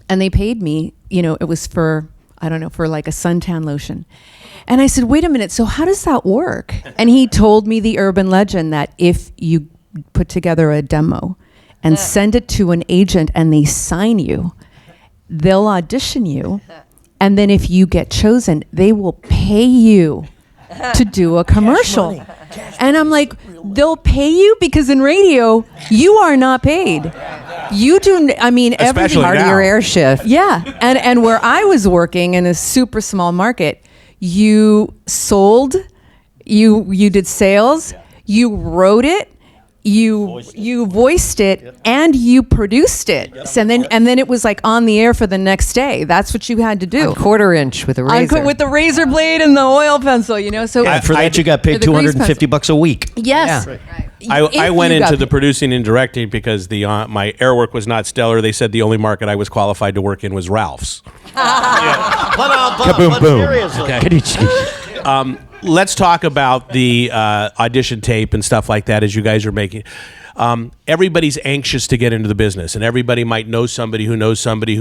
and they paid me, it was for, I don't know, for like a suntan lotion. And I said, wait a minute, so how does that work? And he told me the urban legend that if you put together a demo and send it to an agent and they sign you, they'll audition you. And then if you get chosen, they will pay you to do a commercial. And I'm like, they'll pay you? Because in radio, you are not paid. You do, I mean, Especially everything. Part of now. your air shift. Yeah, and where I was working in a super small market, you sold, you did sales, you wrote it, you voiced it, and you produced it. So and then it was like on the air for the next day. That's what you had to do. Quarter inch with a razor. With the razor blade and the oil pencil, you know. So And for that, you got paid For the grease $250 a week. yes. I went If you got into the paid. producing and directing because my air work was not stellar. They said the only market I was qualified to work in was Ralph's. Kaboom, boom. Seriously. Let's talk about the audition tape and stuff like that as you guys are making. Everybody's anxious to get into the business, and everybody might know somebody who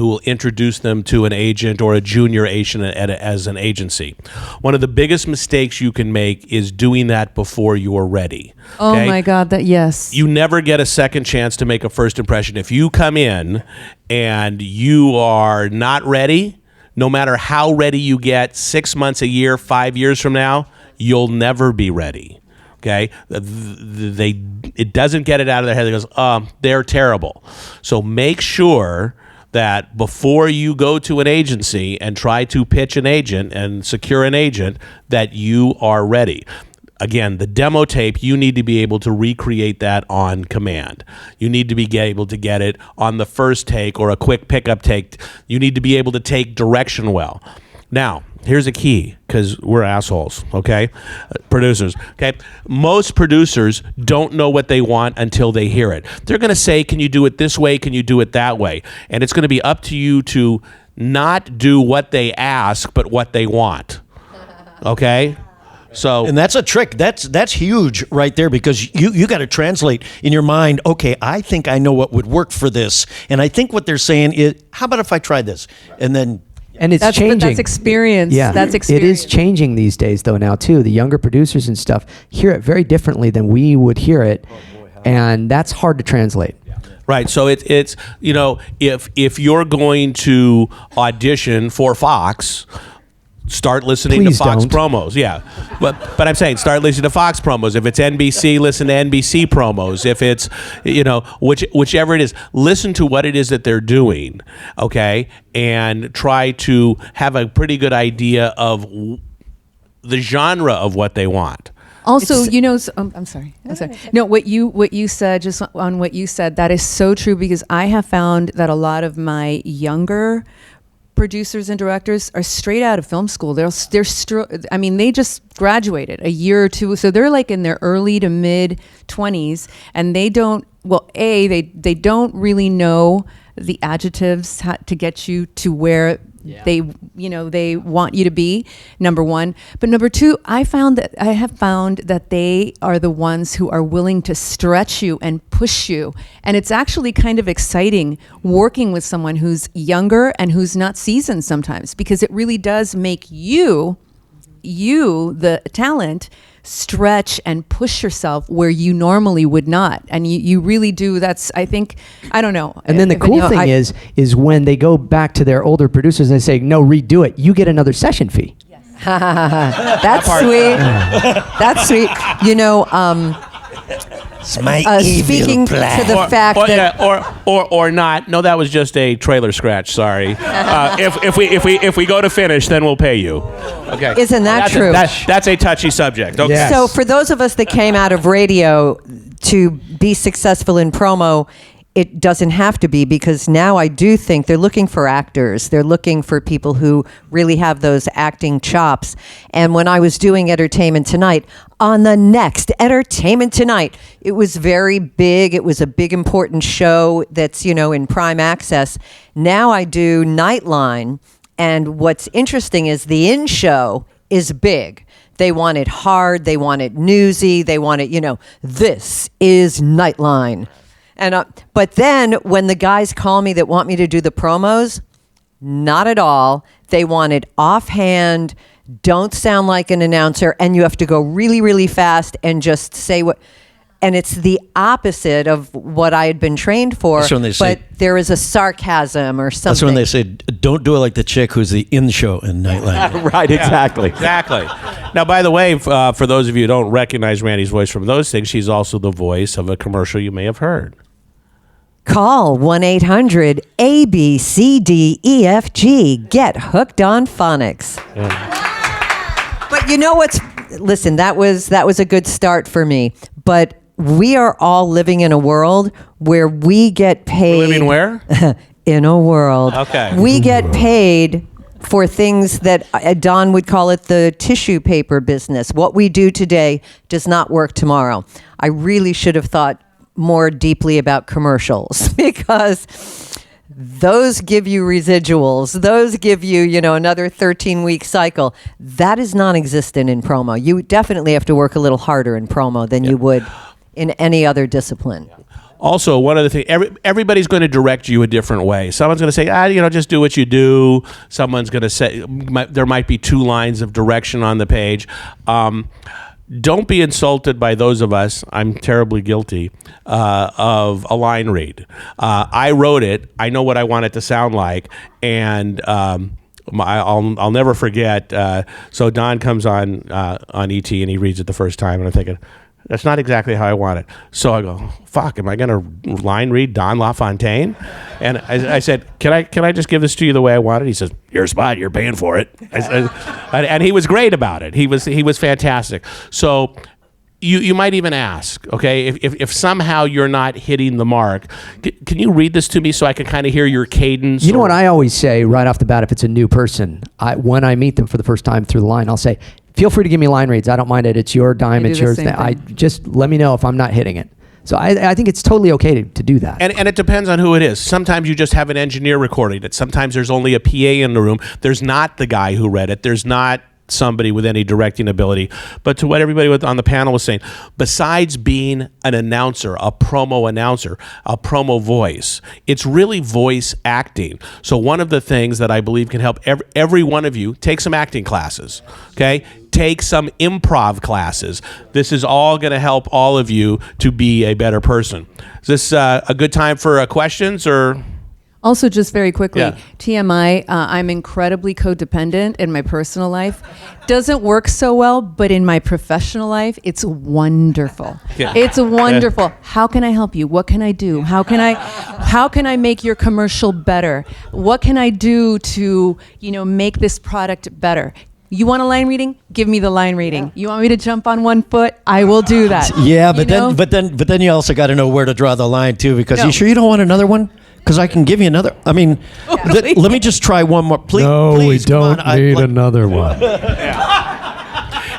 will introduce them to an agent or a junior agent as an agency. One of the biggest mistakes you can make is doing that before you are ready. Oh okay? my God, yes. You never get a second chance to make a first impression. If you come in and you are not ready, no matter how ready you get, 6 months, a year, 5 years from now, you'll never be ready. Okay, it doesn't get it out of their head. It goes, they're terrible. So make sure that before you go to an agency and try to pitch an agent and secure an agent, that you are ready. Again, the demo tape, you need to be able to recreate that on command. You need to be able to get it on the first take or a quick pickup take. You need to be able to take direction well. Now, here's a key, because we're assholes, okay? Producers, okay? Most producers don't know what they want until they hear it. They're going to say, can you do it this way? Can you do it that way? And it's going to be up to you to not do what they ask, but what they want, okay? So, And that's a trick. That's huge right there, because you got to translate in your mind, okay, I think I know what would work for this. And I think what they're saying is, how about if I try this? And then... And it's But changing. that's experience. Yeah, That's It experience. is changing these days, though. Now too, the younger producers and stuff hear it very differently than we would hear it, and that's hard to translate. right, so it's you know, if you're going to audition for Fox, start listening Please to Fox don't. promos. Yeah, but I'm saying start listening to Fox promos. If it's NBC, listen to NBC promos. If it's, you know, whichever it is, listen to what it is that they're doing, okay, and try to have a pretty good idea of the genre of what they want. Also, you know, I'm sorry. No, what you said, just on what you said, that is so true, because I have found that a lot of my younger producers and directors are straight out of film school. I mean, they just graduated a year or two, so they're like in their early to mid 20s, and they don't. Well, they don't really know the adjectives to get you to where they want you to be, number one. But number two, I have found that they are the ones who are willing to stretch you and push you. And it's actually kind of exciting working with someone who's younger and who's not seasoned sometimes, because it really does make you, the talent, stretch and push yourself where you normally would not. And you really do. That's, I think, I don't know. And then the cool thing is when they go back to their older producers and they say, no, redo it, you get another session fee. That's sweet. That's sweet. You know, It's my evil speaking plan. to the fact that or not. No, that was just a trailer scratch. Sorry. If we go to finish, then we'll pay you. Okay. Isn't that true? That's a touchy subject. Okay. Yes. So for those of us that came out of radio to be successful in promo, it doesn't have to be, because now I do think they're looking for actors. They're looking for people who really have those acting chops. And when I was doing Entertainment Tonight, on the next Entertainment Tonight, it was very big. It was a big, important show that's, in prime access. Now I do Nightline. And what's interesting is the in-show is big. They want it hard. They want it newsy. They want it, this is Nightline. And but then when the guys call me that want me to do the promos, not at all. They want it offhand, don't sound like an announcer, and you have to go really, really fast and just say what. And it's the opposite of what I had been trained for. That's when they say- but there is a sarcasm or something. That's when they say, don't do it like the chick who's the in-show in Nightline. Right, exactly. Exactly. Now, by the way, for those of you who don't recognize Randy's voice from those things, she's also the voice of a commercial you may have heard. Call 1-800-ABCDEFG. Get hooked on phonics. But you know what's... Listen, that was a good start for me. But we are all living in a world where we get paid... We're living where? In a world. Okay. We get paid for things that Don would call it the tissue paper business. What we do today does not work tomorrow. I really should have thought more deeply about commercials because those give you residuals. Those give you, another 13-week cycle. That is non-existent in promo. You definitely have to work a little harder in promo than you would in any other discipline. Also, one other thing, everybody's going to direct you a different way. Someone's going to say, just do what you do. Someone's going to say, there might be 2 lines of direction on the page. Don't be insulted by those of us, I'm terribly guilty, of a line read. I wrote it, I know what I want it to sound like, and I'll never forget, so Don comes on ET and he reads it the first time, and I'm thinking, that's not exactly how I want it. So I go, fuck, am I going to line read Don LaFontaine? And I said, can I just give this to you the way I want it? He says, your spot, you're paying for it. And he was great about it. He was fantastic. So you might even ask, okay, if somehow you're not hitting the mark, can you read this to me so I can kind of hear your cadence? You know what I always say right off the bat if it's a new person? When I meet them for the first time through the line, I'll say, feel free to give me line reads. I don't mind it. It's your dime. It's yours. I just let me know if I'm not hitting it. So I think it's totally okay to do that. And it depends on who it is. Sometimes you just have an engineer recording it. Sometimes there's only a PA in the room. There's not the guy who read it. There's not somebody with any directing ability. But to what everybody on the panel was saying, besides being an announcer, a promo voice, it's really voice acting. So one of the things that I believe can help every one of you, take some acting classes, okay? Take some improv classes. This is all going to help all of you to be a better person. Is this a good time for questions or... Also, just very quickly, Yeah. TMI, I'm incredibly codependent in my personal life. Doesn't work so well, but in my professional life, it's wonderful. Yeah. It's wonderful. How can I help you? What can I do? How can I make your commercial better? What can I do to, make this product better? You want a line reading? Give me the line reading. You want me to jump on one foot? I will do that. Yeah, but then you also got to know where to draw the line too, because No. you sure you don't want another one? Because I can give you another. I mean, let me just try one more. Please, No, we please, come don't on. need another one.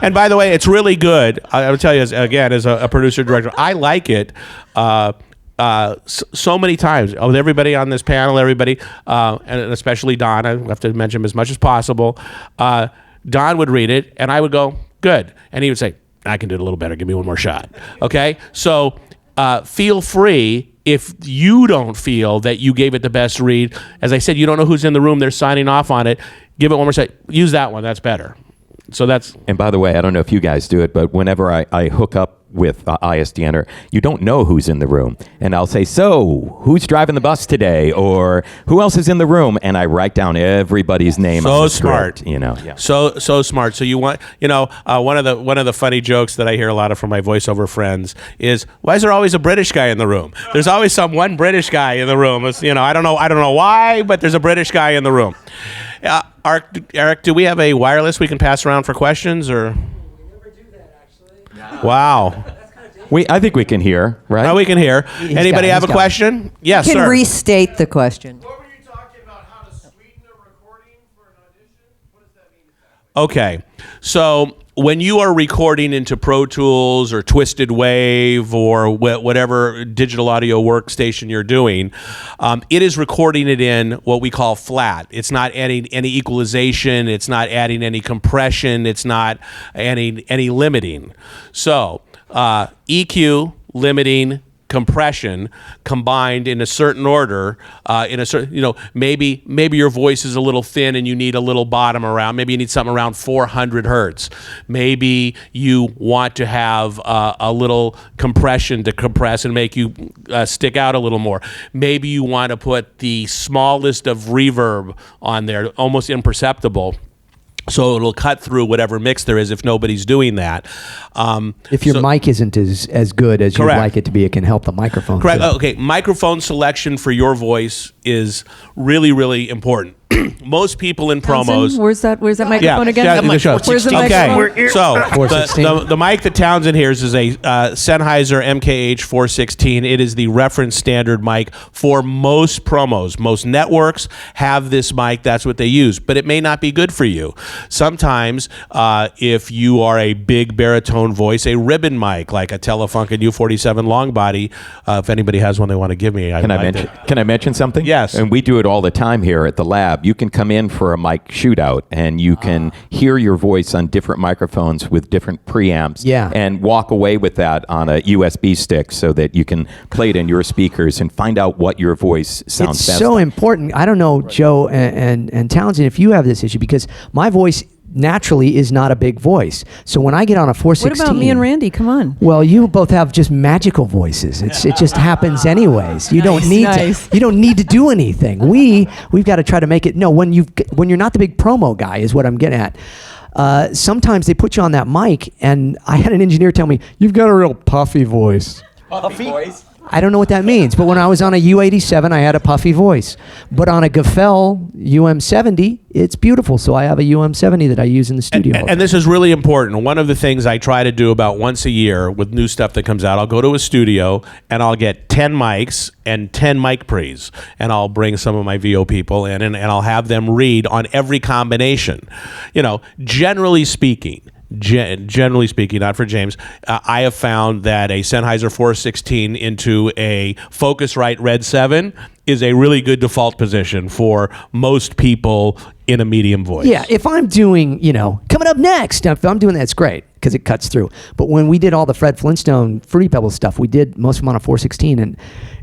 And by the way, it's really good. I will tell you, as a producer director, I like it so many times. With everybody on this panel, and especially Don, I have to mention him as much as possible. Don would read it, and I would go, good. And he would say, I can do it a little better. Give me one more shot. Okay? So feel free. If you don't feel that you gave it the best read, as I said, you don't know who's in the room, they're signing off on it, give it one more shot. Use that one, that's better. So that's... And by the way, I don't know if you guys do it, but whenever I hook up with ISDN, you don't know who's in the room. And I'll say, so, who's driving the bus today? Or who else is in the room? And I write down everybody's name on the smart. script, Yeah. So smart. So you want, one of the funny jokes that I hear a lot of from my voiceover friends is, why is there always a British guy in the room? There's always one British guy in the room. It's, I don't know why, but there's a British guy in the room. Eric, do we have a wireless we can pass around for questions or? Wow. I think we can hear, right? Now we can hear. Anybody have a question? Yes, You can sir. restate the question. What were you talking about? How to sweeten a recording for an audition? What does that mean exactly? Okay. So when you are recording into Pro Tools or Twisted Wave or whatever digital audio workstation you're doing, it is recording it in what we call flat. It's not adding any equalization. It's not adding any compression. It's not adding any limiting. So EQ, limiting, compression combined in a certain order, maybe your voice is a little thin and you need a little bottom around. Maybe you need something around 400 hertz. Maybe you want to have a little compression to compress and make you stick out a little more. Maybe you want to put the smallest of reverb on there, almost imperceptible. So it'll cut through whatever mix there is if nobody's doing that. If your mic isn't as good as you'd Correct. like it to be, it can help the microphone. Correct. too. Okay, microphone selection for your voice is really, really important. Most people in promos. Where's that microphone again? Yeah, the show. Where's the microphone? Okay, so 416. the mic that Townsend hears is a Sennheiser MKH 416. It is the reference standard mic for most promos. Most networks have this mic. That's what they use, but it may not be good for you. Sometimes, if you are a big baritone voice, a ribbon mic like a Telefunken U47 long body. If anybody has one they want to give me, Can I mention something? Yes. And we do it all the time here at the lab. You can come in for a mic shootout, and you can hear your voice on different microphones with different preamps. Yeah. And walk away with that on a USB stick so that you can play it in your speakers and find out what your voice sounds It's best so like. important. I don't know, Joe and Townsend, if you have this issue, because my voice naturally is not a big voice. So when I get on a 416... What about me and Randy? Come on. Well, you both have just magical voices. It just happens anyways. You don't need Nice. to. You don't need to do anything. We've got to try to make it. No, when you're not the big promo guy is what I'm getting at. Sometimes they put you on that mic, and I had an engineer tell me, "You've got a real puffy voice." Puffy voice? I don't know what that means, but when I was on a U87, I had a puffy voice. But on a Gefell UM70, it's beautiful. So I have a UM70 that I use in the studio. And this is really important. One of the things I try to do about once a year with new stuff that comes out, I'll go to a studio and I'll get 10 mics and 10 mic pre's, and I'll bring some of my VO people in, and I'll have them read on every combination. Generally speaking, not for James, I have found that a Sennheiser 416 into a Focusrite Red 7 is a really good default position for most people in a medium voice. Yeah, if I'm doing, coming up next, if I'm doing that, it's great because it cuts through. But when we did all the Fred Flintstone Fruity Pebbles stuff, we did most of them on a 416, and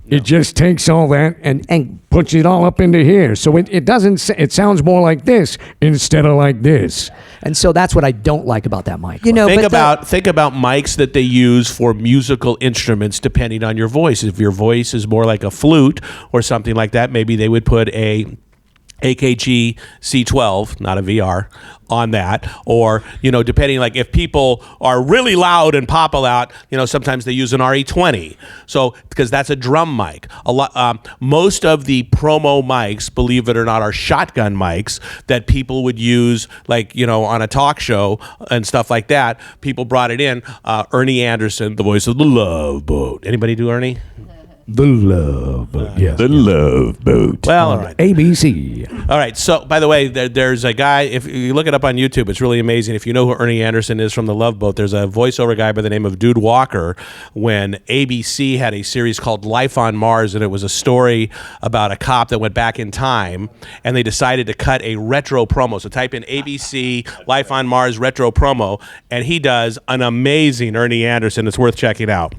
It just takes all that and puts it all up into here. So it doesn't. It sounds more like this instead of like this. and so that's what I don't like about that mic. You know, Think but about mics that they use for musical instruments depending on your voice. If your voice is more like a flute or something like that, maybe they would put a AKG C12, not a VR, on that. Or, depending, like if people are really loud and pop a lot, sometimes they use an RE20. So, because that's a drum mic. Most of the promo mics, believe it or not, are shotgun mics that people would use, like, on a talk show and stuff like that. People brought it in. Ernie Anderson, the voice of the Love Boat. Anybody do Ernie? The Love Boat. Yes. The Love Boat. Well, all right. ABC. All right. So, by the way, there's a guy, if you look it up on YouTube, it's really amazing. If you know who Ernie Anderson is from The Love Boat, there's a voiceover guy by the name of Dude Walker when ABC had a series called Life on Mars, and it was a story about a cop that went back in time, and they decided to cut a retro promo. So type in ABC Life on Mars retro promo, and he does an amazing Ernie Anderson. It's worth checking out.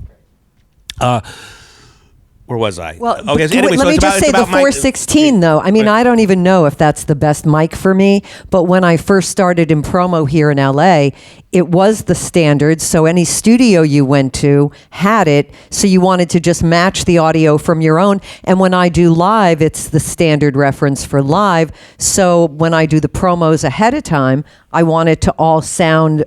Where was I? Well, okay. So anyway, let so me it's just about, say it's the about my- 416, though. I mean, I don't even know if that's the best mic for me. But when I first started in promo here in LA, it was the standard. So any studio you went to had it. So you wanted to just match the audio from your own. And when I do live, it's the standard reference for live. So when I do the promos ahead of time, I want it to all sound.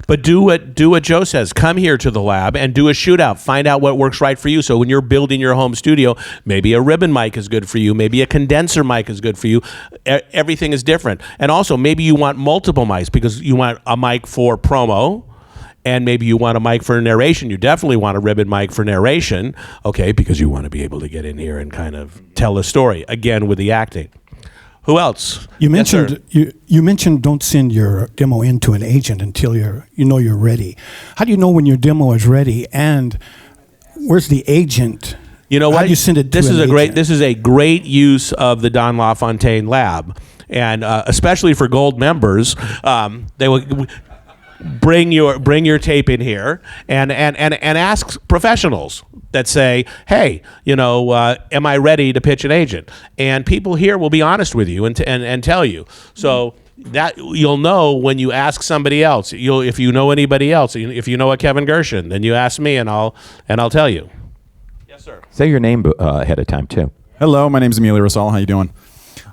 But do what Joe says. Come here to the lab and do a shootout. Find out what works right for you. So when you're building your home studio, maybe a ribbon mic is good for you. Maybe a condenser mic is good for you. Everything is different. And also, maybe you want multiple mics because you want a mic for promo, and maybe you want a mic for narration. You definitely want a ribbon mic for narration, okay, because you want to be able to get in here and kind of tell a story, again, with the acting. Who else? You Yes, sir. mentioned you mentioned don't send your demo in to an agent until you're ready. How do you know when your demo is ready? And where's the agent? You know How what? do you send it to This an is a agent? This is a great use of the Don LaFontaine lab, and especially for gold members, they will bring your tape in here and ask professionals that say, hey, am I ready to pitch an agent? And people here will be honest with you and tell you. So that you'll know when you ask somebody else. If you know anybody else, if you know a Kevin Gershan, then you ask me and I'll tell you. Yes, sir. Say your name ahead of time, too. Hello, my name's Emilio Rosal. How you doing?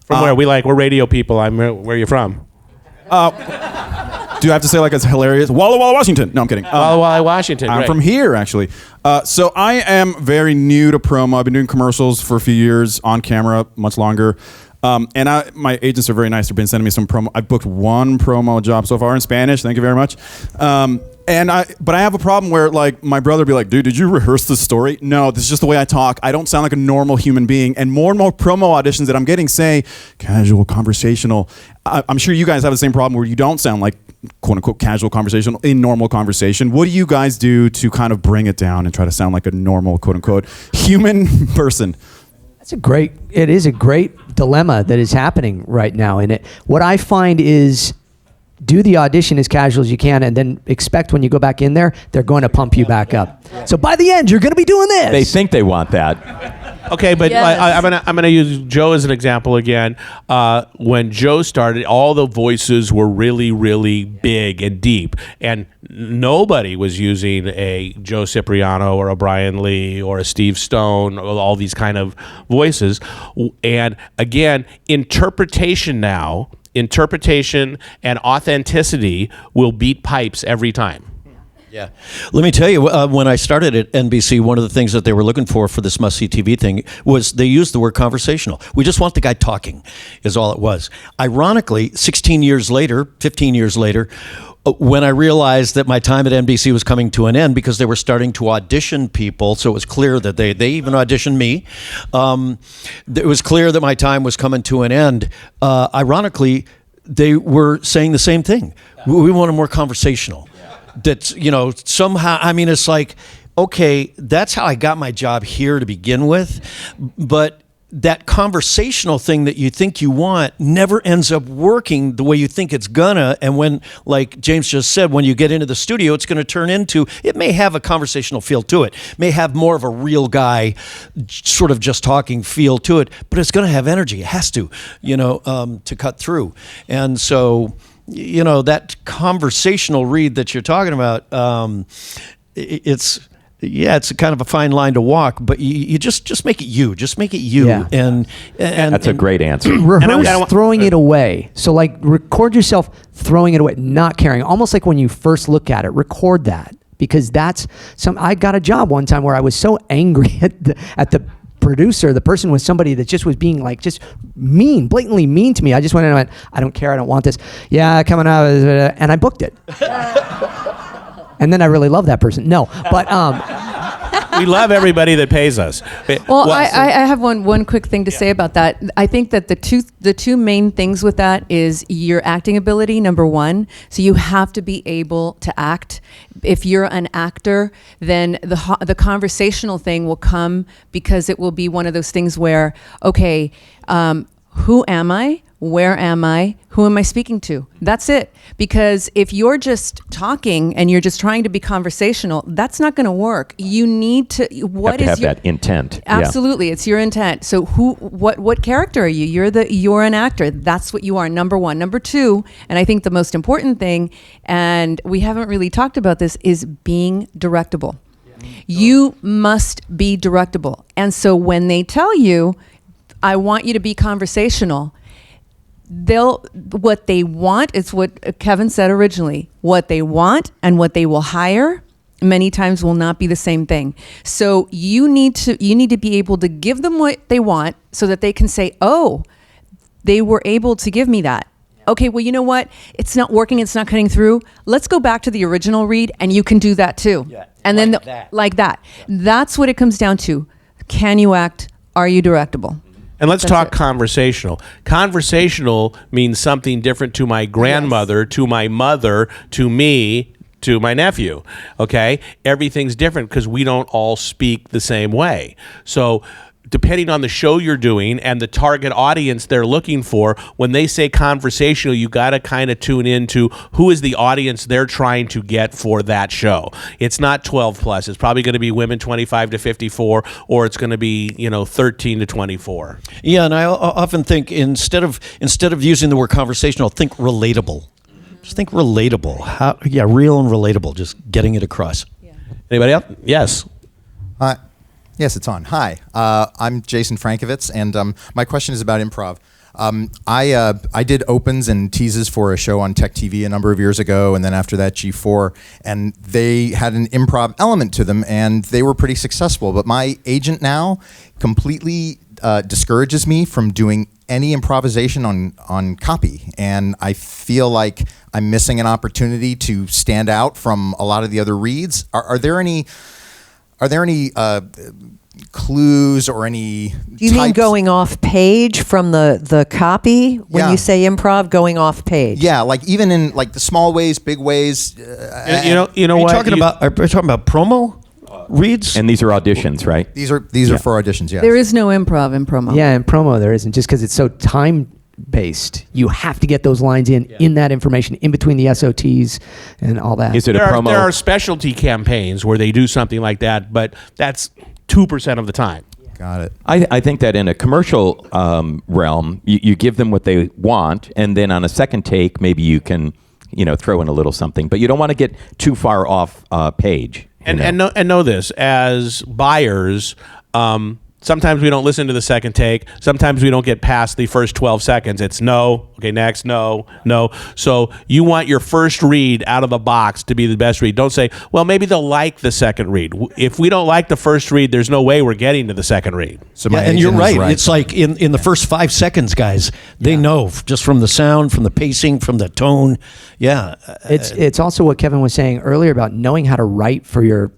From where? We're radio people. Where are you from? Do I have to say like it's hilarious? Walla Walla, Washington. No, I'm kidding. Walla Walla, Washington. I'm Great. from here, actually. So I am very new to promo. I've been doing commercials for a few years, on camera, much longer. And my agents are very nice. They've been sending me some promo. I've booked one promo job so far in Spanish. Thank you very much. But I have a problem where like my brother would be like, dude, did you rehearse this story? No, this is just the way I talk. I don't sound like a normal human being. And more promo auditions that I'm getting say casual, conversational. I'm sure you guys have the same problem where you don't sound like quote unquote casual conversational in normal conversation. What do you guys do to kind of bring it down and try to sound like a normal quote unquote human person? It is a great dilemma that is happening right now. And what I find is do the audition as casual as you can and then expect when you go back in there, they're going to pump you back up. So by the end, you're going to be doing this. They think they want that. Okay, but Yes. I'm gonna use Joe as an example again. When Joe started, all the voices were really, really big and deep, and nobody was using a Joe Cipriano or a Brian Lee or a Steve Stone or all these kind of voices. And again, interpretation and authenticity will beat pipes every time. Yeah. Let me tell you, when I started at NBC, one of the things that they were looking for this must-see TV thing was they used the word conversational. We just want the guy talking is all it was. Ironically, 15 years later, when I realized that my time at NBC was coming to an end because they were starting to audition people, so it was clear that they even auditioned me. It was clear that my time was coming to an end. Ironically, they were saying the same thing. We wanted more conversational. That's, somehow, I mean, it's like, okay, that's how I got my job here to begin with, but that conversational thing that you think you want never ends up working the way you think it's gonna. And when, like James just said, when you get into the studio, it's going to turn into, it may have a conversational feel to it, may have more of a real guy sort of just talking feel to it, but it's going to have energy. It has to, to cut through. And so, that conversational read that you're talking about, it's a kind of a fine line to walk, but you just make it you. Just make it you. Yeah. And that's a great answer. Rehearse throwing it away. So like record yourself throwing it away, not caring. Almost like when you first look at it, record that. Because I got a job one time where I was so angry at the producer. The person was somebody that just was being like just mean, blatantly mean to me. I just went in and went, I don't care, I don't want this. Yeah, coming out, and I booked it. And then I really love that person. No, but We love everybody that pays us. Well, I have one quick thing to say about that. I think that the two main things with that is your acting ability, number one. So you have to be able to act. If you're an actor, then the conversational thing will come because it will be one of those things where, okay, who am I? Where am I? Who am I speaking to? That's it. Because if you're just talking and you're just trying to be conversational, that's not going to work. You need to. Have to have that intent. Absolutely, it's your intent. So what character are you? You're an actor. That's what you are. Number one. Number two, and I think the most important thing, and we haven't really talked about this, is being directable. You must be directable. And so when they tell you, I want you to be conversational, what they want, it's what Kevin said originally, what they want and what they will hire many times will not be the same thing. So you need to be able to give them what they want so that they can say, oh, they were able to give me that. Okay, well, you know what? It's not working. It's not cutting through. Let's go back to the original read, and you can do that too. Yeah, and then like that. Yeah. That's what it comes down to. Can you act? Are you directable? And let's talk conversational. Conversational means something different to my grandmother, yes, to my mother, to me, to my nephew. Okay? Everything's different because we don't all speak the same way. So depending on the show you're doing and the target audience they're looking for, when they say conversational, you got to kind of tune into who is the audience they're trying to get for that show. It's not 12 plus. It's probably going to be women 25 to 54, or it's going to be 13 to 24. Yeah, and I often think instead of using the word conversational, think relatable. Just think relatable. Real and relatable. Just getting it across. Yeah. Anybody else? Yes. Yes, it's on. Hi, I'm Jason Frankovitz, and my question is about improv. I did opens and teases for a show on Tech TV a number of years ago, and then after that G4, and they had an improv element to them, and they were pretty successful. But my agent now completely discourages me from doing any improvisation on copy, and I feel like I'm missing an opportunity to stand out from a lot of the other reads. Are there any clues or any Do you mean going off page from the copy when you say improv, going off page? Yeah, like even in like the small ways, big ways. You know Are what? you talking about promo reads? And these are auditions, right? These are for auditions. Yeah. There is no improv in promo. Yeah, in promo there isn't, just because it's so time-based. You have to get those lines in that information, in between the SOTs and all that. Is it a promo? There are specialty campaigns where they do something like that, but that's 2% of the time. Got it. I think that in a commercial realm, you give them what they want, and then on a second take, maybe you can, throw in a little something. But you don't want to get too far off page. And know this, as buyers, sometimes we don't listen to the second take. Sometimes we don't get past the first 12 seconds. It's no, okay, next, no. So you want your first read out of the box to be the best read. Don't say, well, maybe they'll like the second read. If we don't like the first read, there's no way we're getting to the second read. So and you're right. It's like in the first 5 seconds, guys, they know just from the sound, from the pacing, from the tone. Yeah. It's also what Kevin was saying earlier about knowing how to write for your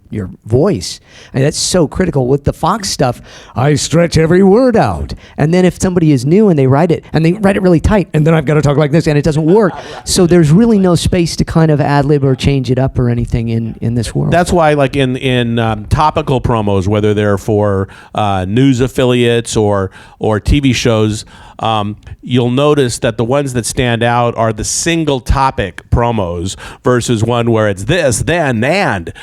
voice. And that's so critical with the Fox stuff. I stretch every word out. And then if somebody is new and they write it really tight, And then I've got to talk like this, and it doesn't work. So there's really no space to kind of ad lib or change it up or anything in this world. That's why, like in topical promos, whether they're for news affiliates or TV shows, you'll notice that the ones that stand out are the single topic promos versus one where it's this, then, and.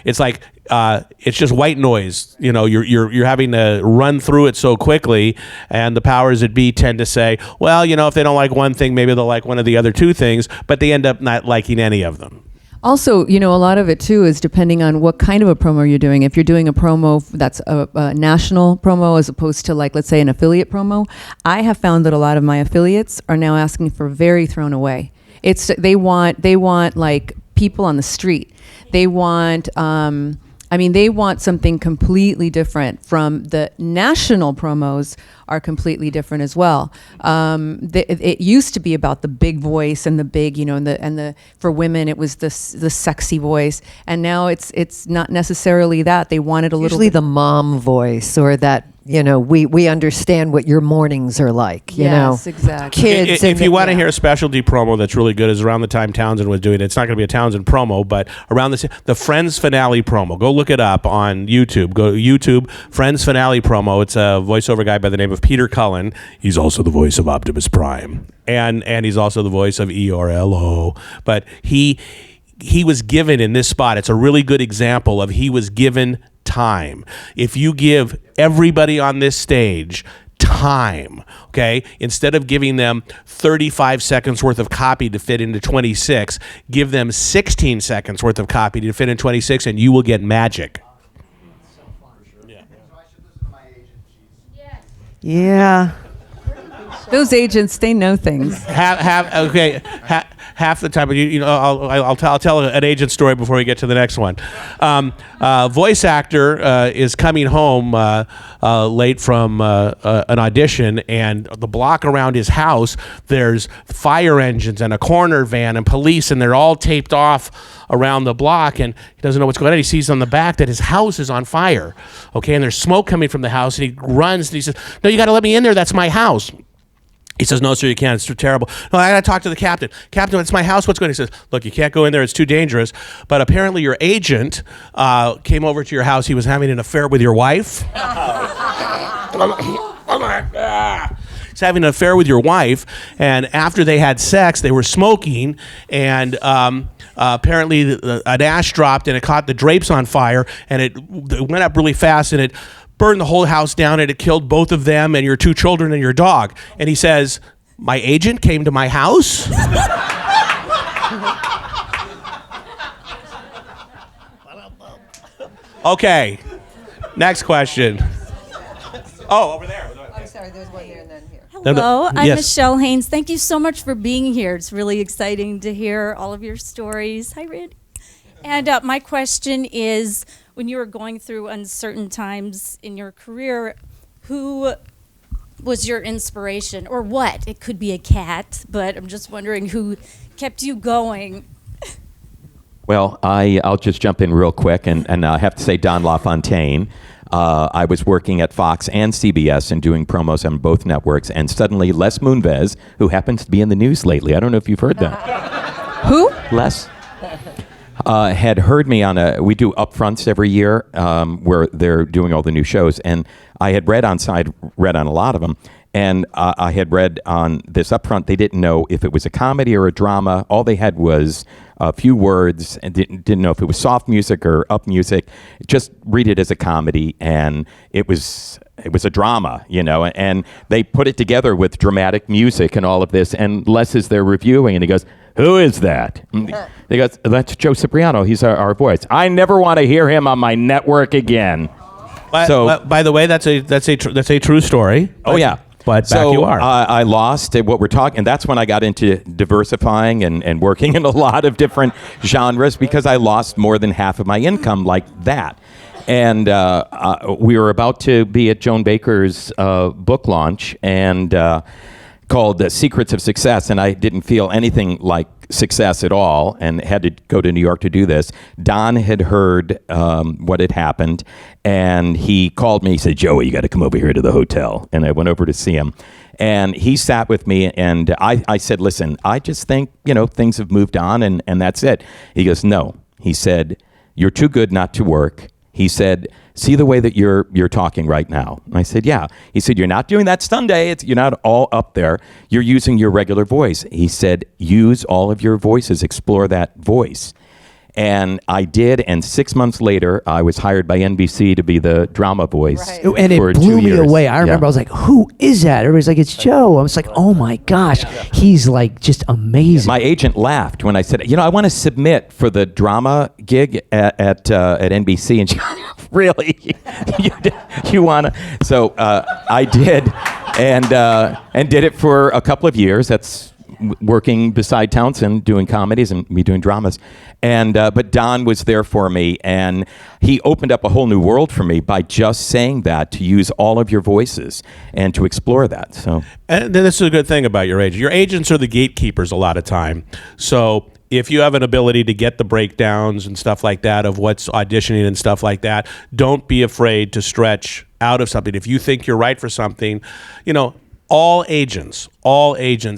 It's like it's just white noise. You're having to run through it so quickly, and the powers that be tend to say, well, if they don't like one thing, maybe they'll like one of the other two things, but they end up not liking any of them. Also, a lot of it too is depending on what kind of a promo you're doing. If you're doing a promo that's a national promo as opposed to, like, let's say an affiliate promo, I have found that a lot of my affiliates are now asking for very thrown away. They want like people on the street. They want they want something completely different from the national promos are completely different as well. It used to be about the big voice and the big, and the for women it was the sexy voice, and now it's not necessarily that. They wanted a little Usually the mom voice, or that we understand what your mornings are like. Yes, exactly. Kids. If you want to hear a specialty promo that's really good, is around the time Townsend was doing it. It's not going to be a Townsend promo, but around the Friends finale promo. Go look it up on YouTube. Go to YouTube, Friends finale promo. It's a voiceover guy by the name of Peter Cullen. He's also the voice of Optimus Prime, and he's also the voice of ERLO. But he was given in this spot. It's a really good example of he was given time. If you give everybody on this stage time, okay, instead of giving them 35 seconds worth of copy to fit into 26, give them 16 seconds worth of copy to fit in 26, and you will get magic. Yeah. Those agents, they know things. Half the time, I'll tell an agent story before we get to the next one. Voice actor is coming home late from an audition, and the block around his house, there's fire engines and a coroner van and police, and they're all taped off around the block, and he doesn't know what's going on. He sees on the back that his house is on fire, okay, and there's smoke coming from the house, and he runs, and he says, no, you got to let me in there, that's my house. He says, no, sir, you can't. It's too terrible. No, I got to talk to the captain. Captain, it's my house. What's going on? He says, look, you can't go in there. It's too dangerous. But apparently your agent came over to your house. He was having an affair with your wife. He's having an affair with your wife. And after they had sex, they were smoking. And apparently an ash dropped, and it caught the drapes on fire. And it went up really fast, and it burned the whole house down, and it killed both of them and your 2 children and your dog. And he says, my agent came to my house? Okay, next question. Oh, over there. I'm sorry, there's one there and then here. Hello, I'm Yes. Michelle Haynes. Thank you so much for being here. It's really exciting to hear all of your stories. Hi, Randy. And my question is, when you were going through uncertain times in your career, who was your inspiration, or what? It could be a cat, but I'm just wondering who kept you going. Well, I'll just jump in real quick, and I have to say Don LaFontaine. I was working at Fox and CBS and doing promos on both networks, and suddenly Les Moonves, who happens to be in the news lately, I don't know if you've heard that. Who? Les? Had heard me on we do upfronts every year where they're doing all the new shows, and I had read on a lot of them, and I had read on this upfront, they didn't know if it was a comedy or a drama. All they had was a few words and didn't know if it was soft music or up music. Just read it as a comedy, and it was a drama, and they put it together with dramatic music and all of this, and Les is there reviewing, and he goes, "Who is that?" He goes, "That's Joe Cipriano. He's our voice. I never want to hear him on my network again." By the way, that's a true story. Oh yeah. But back you are. I lost what we're talking, and that's when I got into diversifying and working in a lot of different genres, because I lost more than half of my income like that. And we were about to be at Joan Baker's book launch, and called Secrets of Success, and I didn't feel anything like success at all, and had to go to New York to do this. Don had heard what had happened, and he called me. He said, "Joey, you got to come over here to the hotel." And I went over to see him, and he sat with me, and I said, "Listen, I just think, things have moved on, and that's it." He goes, "No." He said, "You're too good not to work." He said, "See the way that you're talking right now?" And I said, "Yeah." He said, "You're not doing that Sunday. You're not all up there. You're using your regular voice." He said, "Use all of your voices. Explore that voice." And I did, and 6 months later, I was hired by NBC to be the drama voice. Right. And it for blew 2 me years. away. I remember I was like, "Who is that?" Everybody's like, "It's Joe." I was like, "Oh my gosh, he's like just amazing." My agent laughed when I said, "I want to submit for the drama gig at NBC," and she goes, "Really? you want to?" So I did, and did it for a couple of years. That's working beside Townsend, doing comedies and me doing dramas. And but Don was there for me, and he opened up a whole new world for me by just saying that, to use all of your voices and to explore that. So, and this is a good thing about your agent. Your agents are the gatekeepers a lot of time. So if you have an ability to get the breakdowns and stuff like that of what's auditioning and stuff like that, don't be afraid to stretch out of something. If you think you're right for something, all agents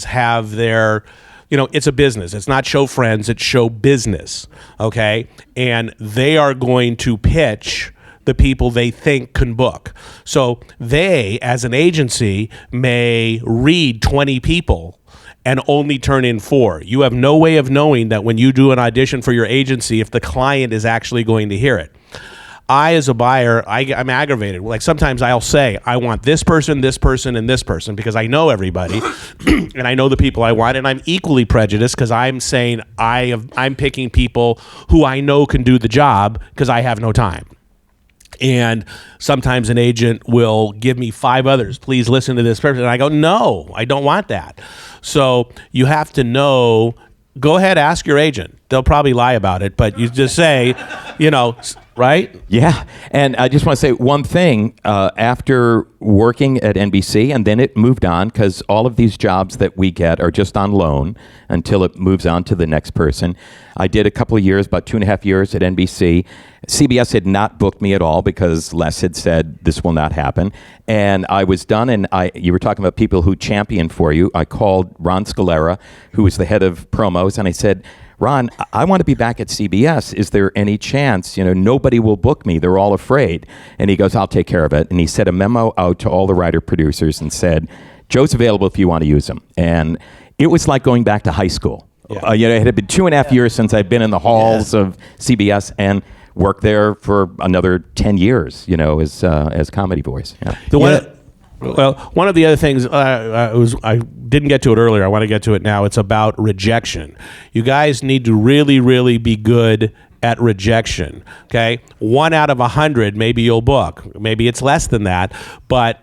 have their, it's a business. It's not show friends, it's show business, okay? And they are going to pitch the people they think can book. So they, as an agency, may read 20 people and only turn in 4. You have no way of knowing that when you do an audition for your agency, if the client is actually going to hear it. I, as a buyer, I'm aggravated. Like, sometimes I'll say, I want this person, and this person, because I know everybody, and I know the people I want, and I'm equally prejudiced because I'm saying I'm picking people who I know can do the job because I have no time. And sometimes an agent will give me 5 others. Please listen to this person. And I go, no, I don't want that. So you have to know. Go ahead, ask your agent. They'll probably lie about it, but you just say, right? Yeah, and I just want to say one thing. After working at NBC, and then it moved on, because all of these jobs that we get are just on loan until it moves on to the next person. I did a couple of years, about 2.5 years at NBC. CBS had not booked me at all because Les had said this will not happen. And I was done, and you were talking about people who champion for you. I called Ron Scalera, who was the head of promos, and I said, "Ron, I want to be back at CBS. Is there any chance? Nobody will book me. They're all afraid." And he goes, "I'll take care of it." And he sent a memo out to all the writer-producers and said, "Joe's available if you want to use him." And it was like going back to high school. Yeah. It had been 2.5 years since I'd been in the halls of CBS, and worked there for another 10 years, as comedy voice. Yeah. One of the other things, I didn't get to it earlier. I want to get to it now. It's about rejection. You guys need to really, really be good at rejection, okay? 1 out of 100, maybe you'll book. Maybe it's less than that, but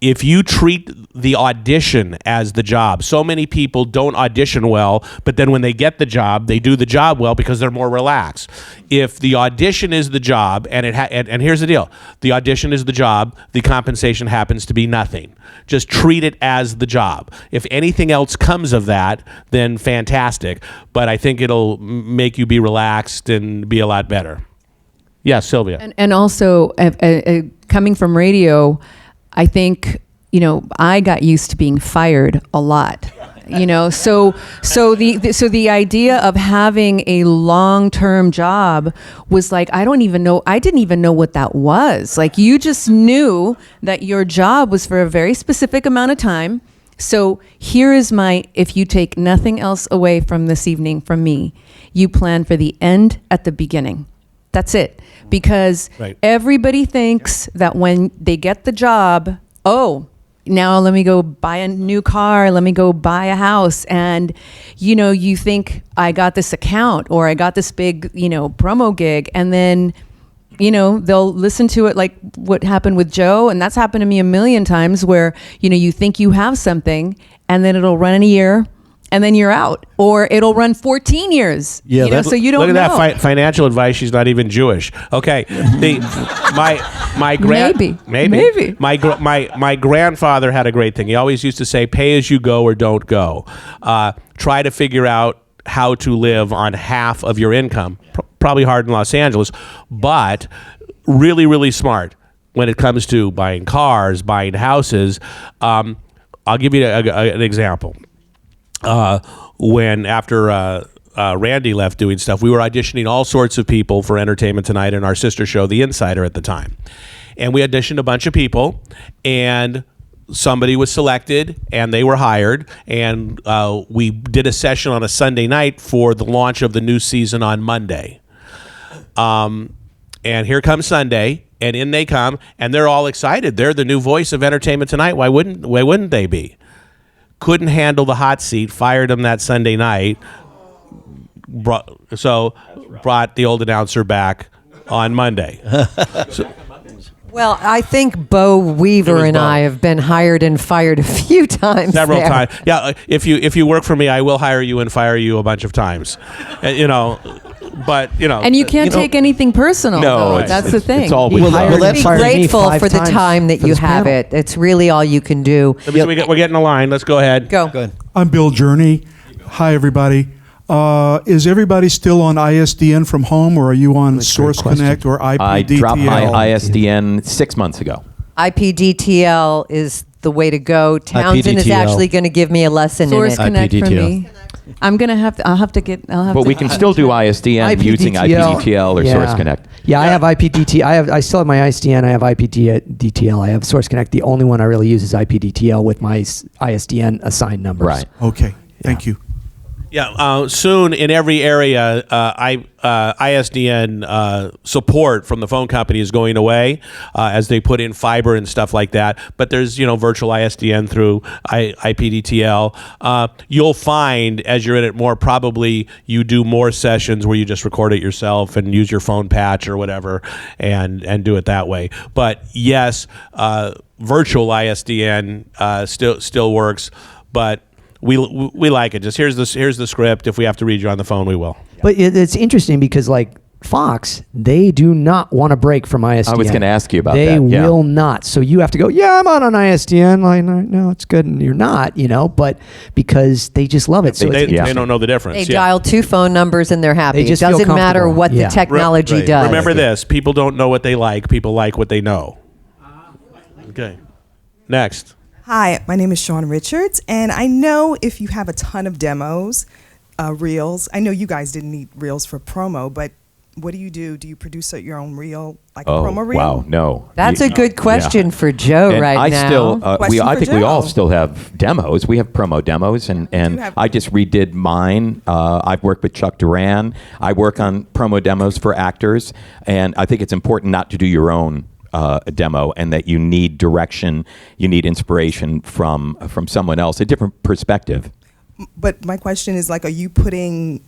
if you treat the audition as the job, so many people don't audition well, but then when they get the job, they do the job well because they're more relaxed. If the audition is the job, and and here's the deal, the audition is the job, the compensation happens to be nothing. Just treat it as the job. If anything else comes of that, then fantastic. But I think it'll make you be relaxed and be a lot better. Yes, Sylvia. And also, coming from radio, I think, I got used to being fired a lot. So the idea of having a long-term job was like, I didn't even know what that was. Like, you just knew that your job was for a very specific amount of time. So here is if you take nothing else away from this evening from me, you plan for the end at the beginning. That's it. Because everybody thinks that when they get the job, now let me go buy a new car, let me go buy a house. And, you think I got this account or I got this big, promo gig. And then, they'll listen to it like what happened with Joe. And that's happened to me a million times where, you think you have something and then it'll run in a year. And then you're out, or it'll run 14 years. Yeah, so you don't look at know. that financial advice. She's not even Jewish. Okay, my maybe my grandfather had a great thing. He always used to say, "Pay as you go or don't go." Try to figure out how to live on half of your income. Probably hard in Los Angeles, but really, really smart when it comes to buying cars, buying houses. I'll give you an example. When after Randy left doing stuff, we were auditioning all sorts of people for Entertainment Tonight and our sister show, The Insider, at the time. And we auditioned a bunch of people, and somebody was selected, and they were hired. And we did a session on a Sunday night for the launch of the new season on Monday. And here comes Sunday, and in they come, and they're all excited. They're the new voice of Entertainment Tonight. Why wouldn't they be? Couldn't handle the hot seat, fired him that Sunday night, brought the old announcer back on Monday. Well, I think Bo Weaver and I have been hired and fired a few times. Several times. Yeah, if you work for me, I will hire you and fire you a bunch of times. But and you can't take anything personal. No, though. That's the thing. It's all Be grateful for the time that you have it. It's really all you can do. We're getting a line. Let's go ahead. Go ahead. I'm Bill Journey. Hi, everybody. Is everybody still on ISDN from home, or are you on Source Connect or IPDTL? I dropped my ISDN 6 months ago. IPDTL is the way to go. Townsend is actually going to give me a lesson Source in it. Connect for me. I'll have But we can still do ISDN using IPDTL or Source Connect. Yeah, I have IPDTL. I still have my ISDN. I have IPDTL. I have Source Connect. The only one I really use is IPDTL with my ISDN assigned numbers. Right. Okay. Thank you. Yeah, soon in every area, ISDN support from the phone company is going away as they put in fiber and stuff like that. But there's, virtual ISDN through IPDTL. You'll find as you're in it more, probably you do more sessions where you just record it yourself and use your phone patch or whatever and do it that way. But yes, virtual ISDN still works, but we like it. Just here's the script. If we have to read you on the phone, we will. But it's interesting because Fox, they do not want to break from ISDN. I was going to ask you about that. They will not. So you have to go, I'm on an ISDN. No, it's good. And you're not, but because they just love it. So they don't know the difference. They dial two phone numbers and they're happy. It doesn't matter what the technology does. Remember this. People don't know what they like. People like what they know. Okay. Next. Hi, my name is Sean Richards, and I know if you have a ton of demos, reels, I know you guys didn't need reels for promo, but what do you do? Do you produce your own reel, like a promo reel? Wow, no. That's a good question for Joe and right I now. Still, I think we Joe. all still have demos. We have promo demos, and I just redid mine. I've worked with Chuck Duran. I work on promo demos for actors, and I think it's important not to do your own a demo, and that you need direction, you need inspiration from someone else, a different perspective. But my question is, are you putting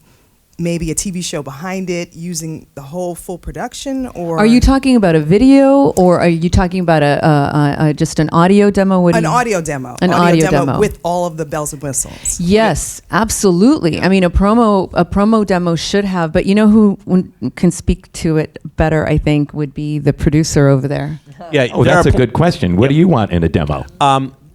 maybe a TV show behind it, using the whole full production? Or Are you talking about a video, or are you talking about a just an audio demo? an audio demo? An audio demo with all of the bells and whistles. Yes, absolutely. I mean, a promo demo should have, but you know who can speak to it better, I think, would be the producer over there. Yeah, Oh, that's a good question. What do you want in a demo?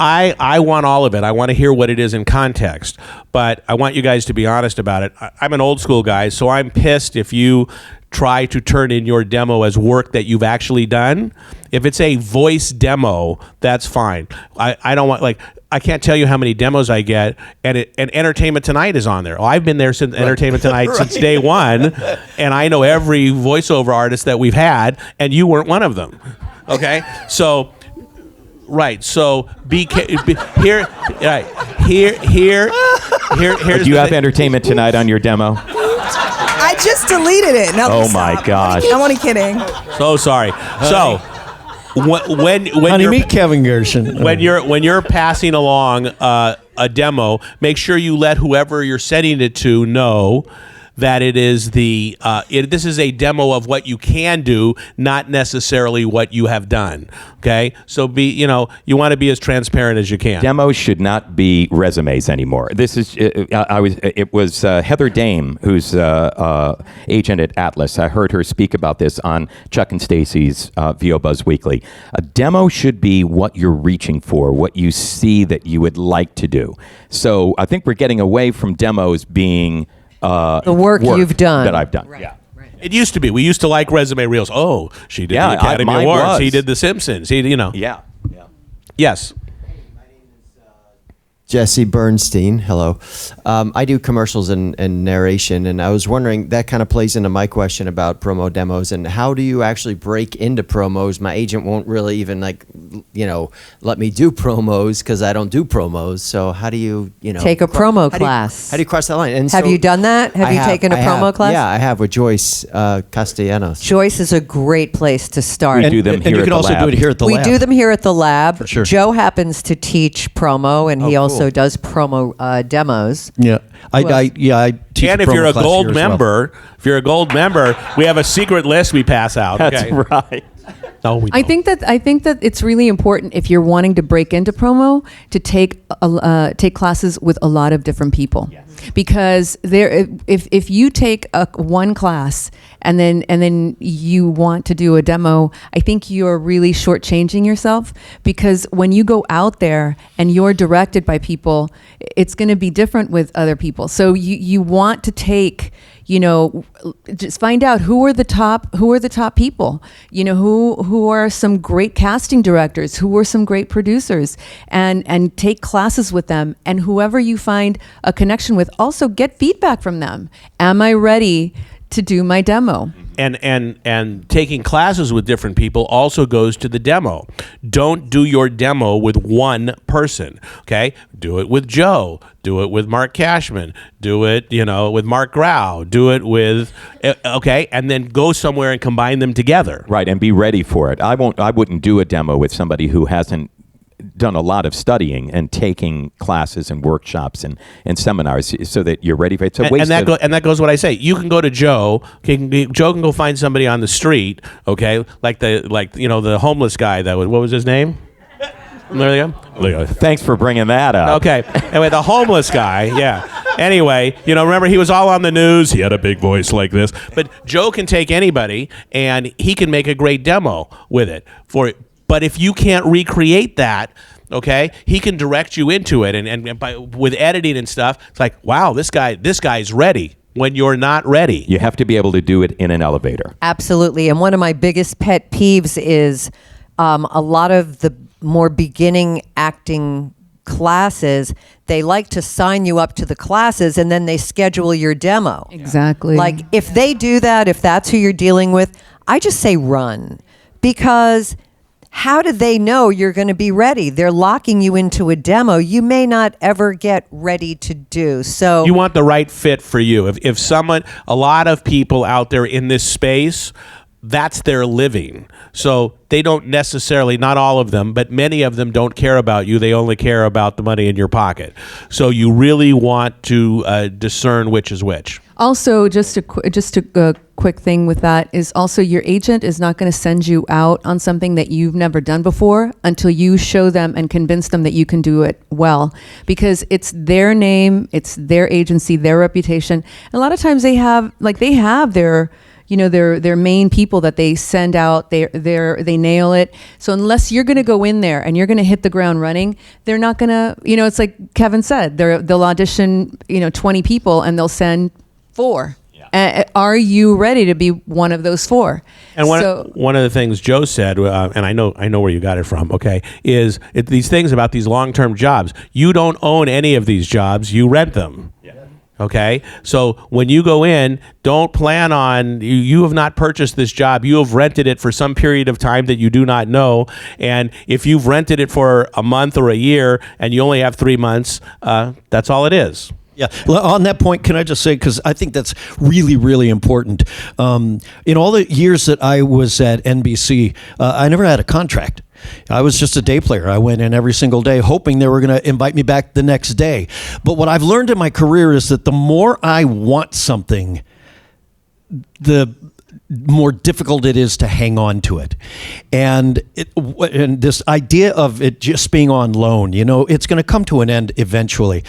I want all of it. I want to hear what it is in context, but I want you guys to be honest about it. I'm an old school guy, so I'm pissed if you try to turn in your demo as work that you've actually done. If it's a voice demo, that's fine. I don't want, like, I can't tell you how many demos I get, and Entertainment Tonight is on there. Well, I've been there since Entertainment Tonight since day one, and I know every voiceover artist that we've had, and you weren't one of them. Okay, so. Right. So here. Do you have Entertainment Tonight on your demo? I just deleted it. No, Oh my gosh. I'm only kidding. So sorry. So when Honey, you're, meet Kevin Gershan. when you're passing along a demo, make sure you let whoever you're sending it to know that it is this is a demo of what you can do, not necessarily what you have done. Okay, so you want to be as transparent as you can. Demos should not be resumes anymore. This is it was Heather Dame, who's agent at Atlas. I heard her speak about this on Chuck and Stacy's VO Buzz Weekly. A demo should be what you're reaching for, what you see that you would like to do. So I think we're getting away from demos being the work you've done. That I've done. Right. Yeah. It used to be. We used to like resume reels. Oh, she did Yeah, the Academy mine Awards. was. He did The Simpsons. Yeah. Yes. Jesse Bernstein, hello. I do commercials and narration, and I was wondering, that kind of plays into my question about promo demos, and how do you actually break into promos? My agent won't really even let me do promos because I don't do promos, so how do you, Take a promo class. How do you cross that line? And Have you done that? Have you taken a promo class? Yeah, I have with Joyce Castellanos. Joyce is a great place to start. We do them here you at can the also lab. do it here at the We lab. do them here at the lab. For sure. Joe happens to teach promo, and he cool. also does promo demos. Yeah, I teach And a if promo you're a class gold here as well. member, we have a secret list we pass out. That's Okay. right. No, we I don't. think that it's really important if you're wanting to break into promo to take classes with a lot of different people, because if you take one class and then you want to do a demo, I think you're really shortchanging yourself, because when you go out there and you're directed by people, it's going to be different with other people. So you want to take, just find out who are the top people, who are some great casting directors, who are some great producers, and take classes with them. And whoever you find a connection with, also get feedback from them. Am I ready to do my demo? And taking classes with different people also goes to the demo. Don't do your demo with one person. Okay, do it with Joe. Do it with Mark Cashman. Do it, with Mark Grau. Do it with, and then go somewhere and combine them together. Right, and be ready for it. I wouldn't do a demo with somebody who hasn't done a lot of studying and taking classes and workshops and seminars, so that you're ready for it. And that goes what I say. You can go to Joe. Joe can go find somebody on the street. Okay, like the homeless guy. What was his name? There you go. Thanks for bringing that up. Okay. Anyway, the homeless guy. Yeah. Anyway, remember he was all on the news. He had a big voice like this. But Joe can take anybody, and he can make a great demo with it for it. But if you can't recreate that, okay, he can direct you into it, and with editing and stuff, it's like, wow, this guy's ready when you're not ready. You have to be able to do it in an elevator. Absolutely. And one of my biggest pet peeves is a lot of the more beginning acting classes, they like to sign you up to the classes and then they schedule your demo. Exactly. Like, if they do that, if that's who you're dealing with, I just say run. Because how do they know you're going to be ready? They're locking you into a demo you may not ever get ready to do. So you want the right fit for you. If someone, a lot of people out there in this space that's their living. So they don't necessarily, not all of them, but many of them don't care about you. They only care about the money in your pocket. So you really want to discern which is which. Also, just a quick thing with that is also your agent is not going to send you out on something that you've never done before until you show them and convince them that you can do it well, because it's their name, it's their agency, their reputation. And a lot of times they have their their main people that they send out. They nail it. So unless you're going to go in there and you're going to hit the ground running, they're not going to. It's like Kevin said. They'll audition 20 people and they'll send 4. Are you ready to be one of those 4? And one of the things Joe said, and I know where you got it from. Okay, is these things about these long-term jobs. You don't own any of these jobs. You rent them. Okay, so when you go in, don't plan on, you have not purchased this job. You have rented it for some period of time that you do not know. And if you've rented it for a month or a year and you only have 3 months, that's all it is. Yeah. On that point, can I just say, because I think that's really, really important. In all the years that I was at NBC, I never had a contract. I was just a day player. I went in every single day hoping they were going to invite me back the next day. But what I've learned in my career is that the more I want something, the more difficult it is to hang on to it. And this idea of it just being on loan, it's going to come to an end eventually.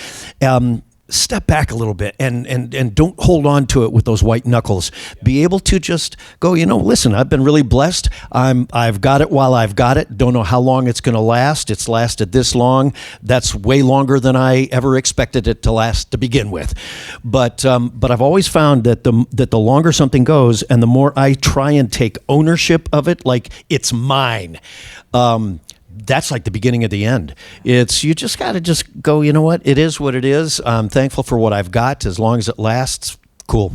Step back a little bit and don't hold on to it with those white knuckles. Be able to just go, listen, I've been really blessed. I've got it while I've got it. Don't know how long it's going to last. It's lasted this long. That's way longer than I ever expected it to last to begin with. But I've always found that the longer something goes and the more I try and take ownership of it, like it's mine, that's like the beginning of the end. You just got to just go, you know what? It is what it is. I'm thankful for what I've got. As long as it lasts, cool.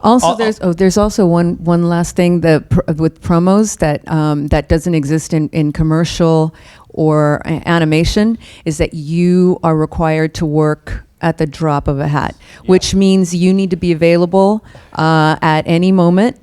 Also, there's also one last thing with promos that doesn't exist in commercial or animation, is that you are required to work at the drop of a hat, which means you need to be available at any moment.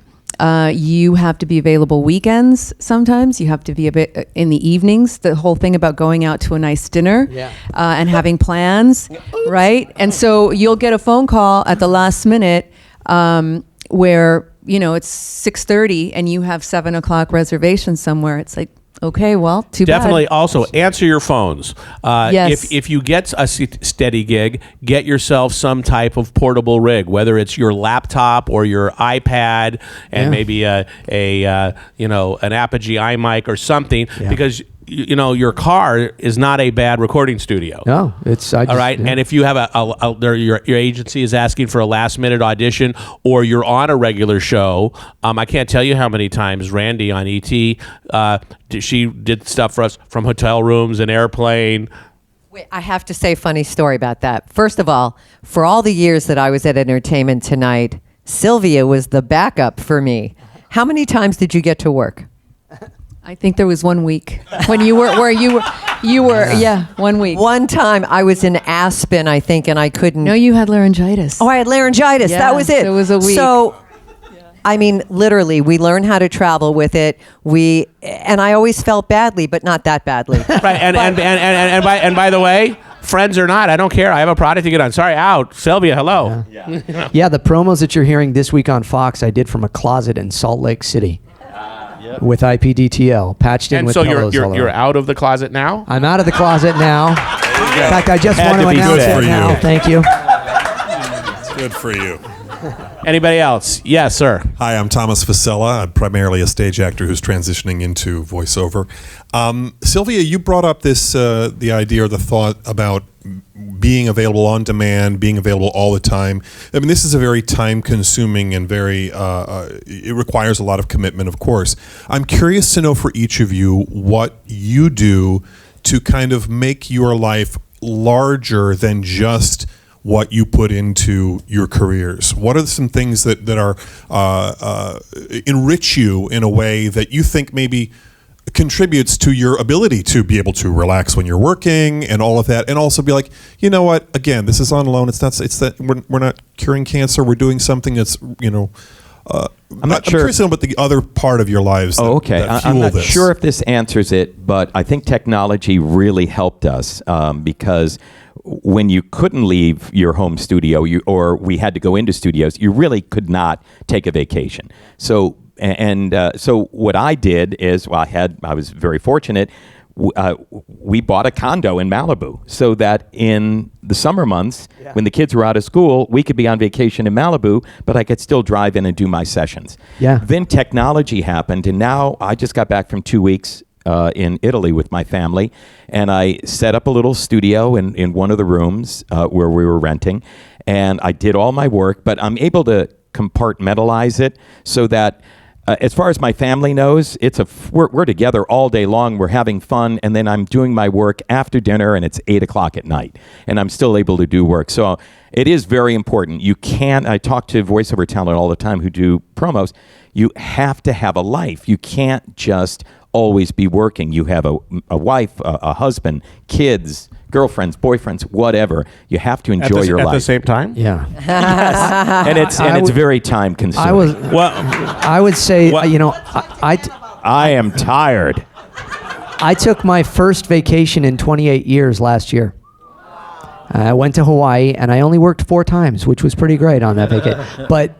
You have to be available weekends sometimes. You have to be a bit in the evenings. The whole thing about going out to a nice dinner and having plans, right? And so you'll get a phone call at the last minute where, it's 6:30 and you have 7 o'clock reservation somewhere. It's like, okay, well, too bad. Definitely also answer your phones. Yes. If you get a steady gig, get yourself some type of portable rig, whether it's your laptop or your iPad and maybe an Apogee iMic or something, because your car is not a bad recording studio. No, it's all right. Yeah. And if you have your agency is asking for a last minute audition, or you're on a regular show, I can't tell you how many times Randy on ET, she did stuff for us from hotel rooms and airplane. Wait, I have to say a funny story about that. First of all, for all the years that I was at Entertainment Tonight, Sylvia was the backup for me. How many times did you get to work? I think there was 1 week when you were 1 week. One time I was in Aspen, I think, and I couldn't. No, you had laryngitis. Oh, I had laryngitis. Yeah, that was it. It was a week. So, I mean, literally, we learn how to travel with it. And I always felt badly, but not that badly. Right. And by the way, friends or not, I don't care. I have a product to get on. Sorry, out. Sylvia, hello. Yeah, the promos that you're hearing this week on Fox, I did from a closet in Salt Lake City. With IPDTL patched in and with so pillows all you're around. out of the closet now? I'm out of the closet now. In fact, I just want to announce it now. Thank you. It's good for you. Anybody else? Yes, sir. Hi, I'm Thomas Vasila. I'm primarily a stage actor who's transitioning into voiceover. Sylvia, you brought up the idea or the thought about being available on demand, being available all the time. I mean, this is a very time-consuming and it requires a lot of commitment, of course. I'm curious to know for each of you what you do to kind of make your life larger than just what you put into your careers. What are some things that are enrich you in a way that you think maybe contributes to your ability to be able to relax when you're working and all of that, and also be like, you know what? Again, this is on loan. It's that we're not curing cancer. We're doing something that's I'm not sure. Curious about the other part of your lives. Oh, okay. That I'm fuel not this. sure if this answers it, but I think technology really helped us because when you couldn't leave your home studio, or we had to go into studios, you really could not take a vacation. So so what I did is, I was very fortunate. We bought a condo in Malibu so that in the summer months, when the kids were out of school, we could be on vacation in Malibu, but I could still drive in and do my sessions. Yeah. Then technology happened, and now I just got back from 2 weeks in Italy with my family, and I set up a little studio in one of the rooms where we were renting, and I did all my work, but I'm able to compartmentalize it so that as far as my family knows, we're together all day long. We're having fun, and then I'm doing my work after dinner, and it's 8:00 at night, and I'm still able to do work. So it is very important. I talk to voiceover talent all the time who do promos. You have to have a life. You can't just always be working. You have a wife, a husband, kids, girlfriends, boyfriends, whatever. You have to enjoy your life at the same time. Yeah. Yes. And it's very time consuming. I would say, I am tired. I took my first vacation in 28 years last year. I went to Hawaii, and I only worked 4 times, which was pretty great on that vacation. But,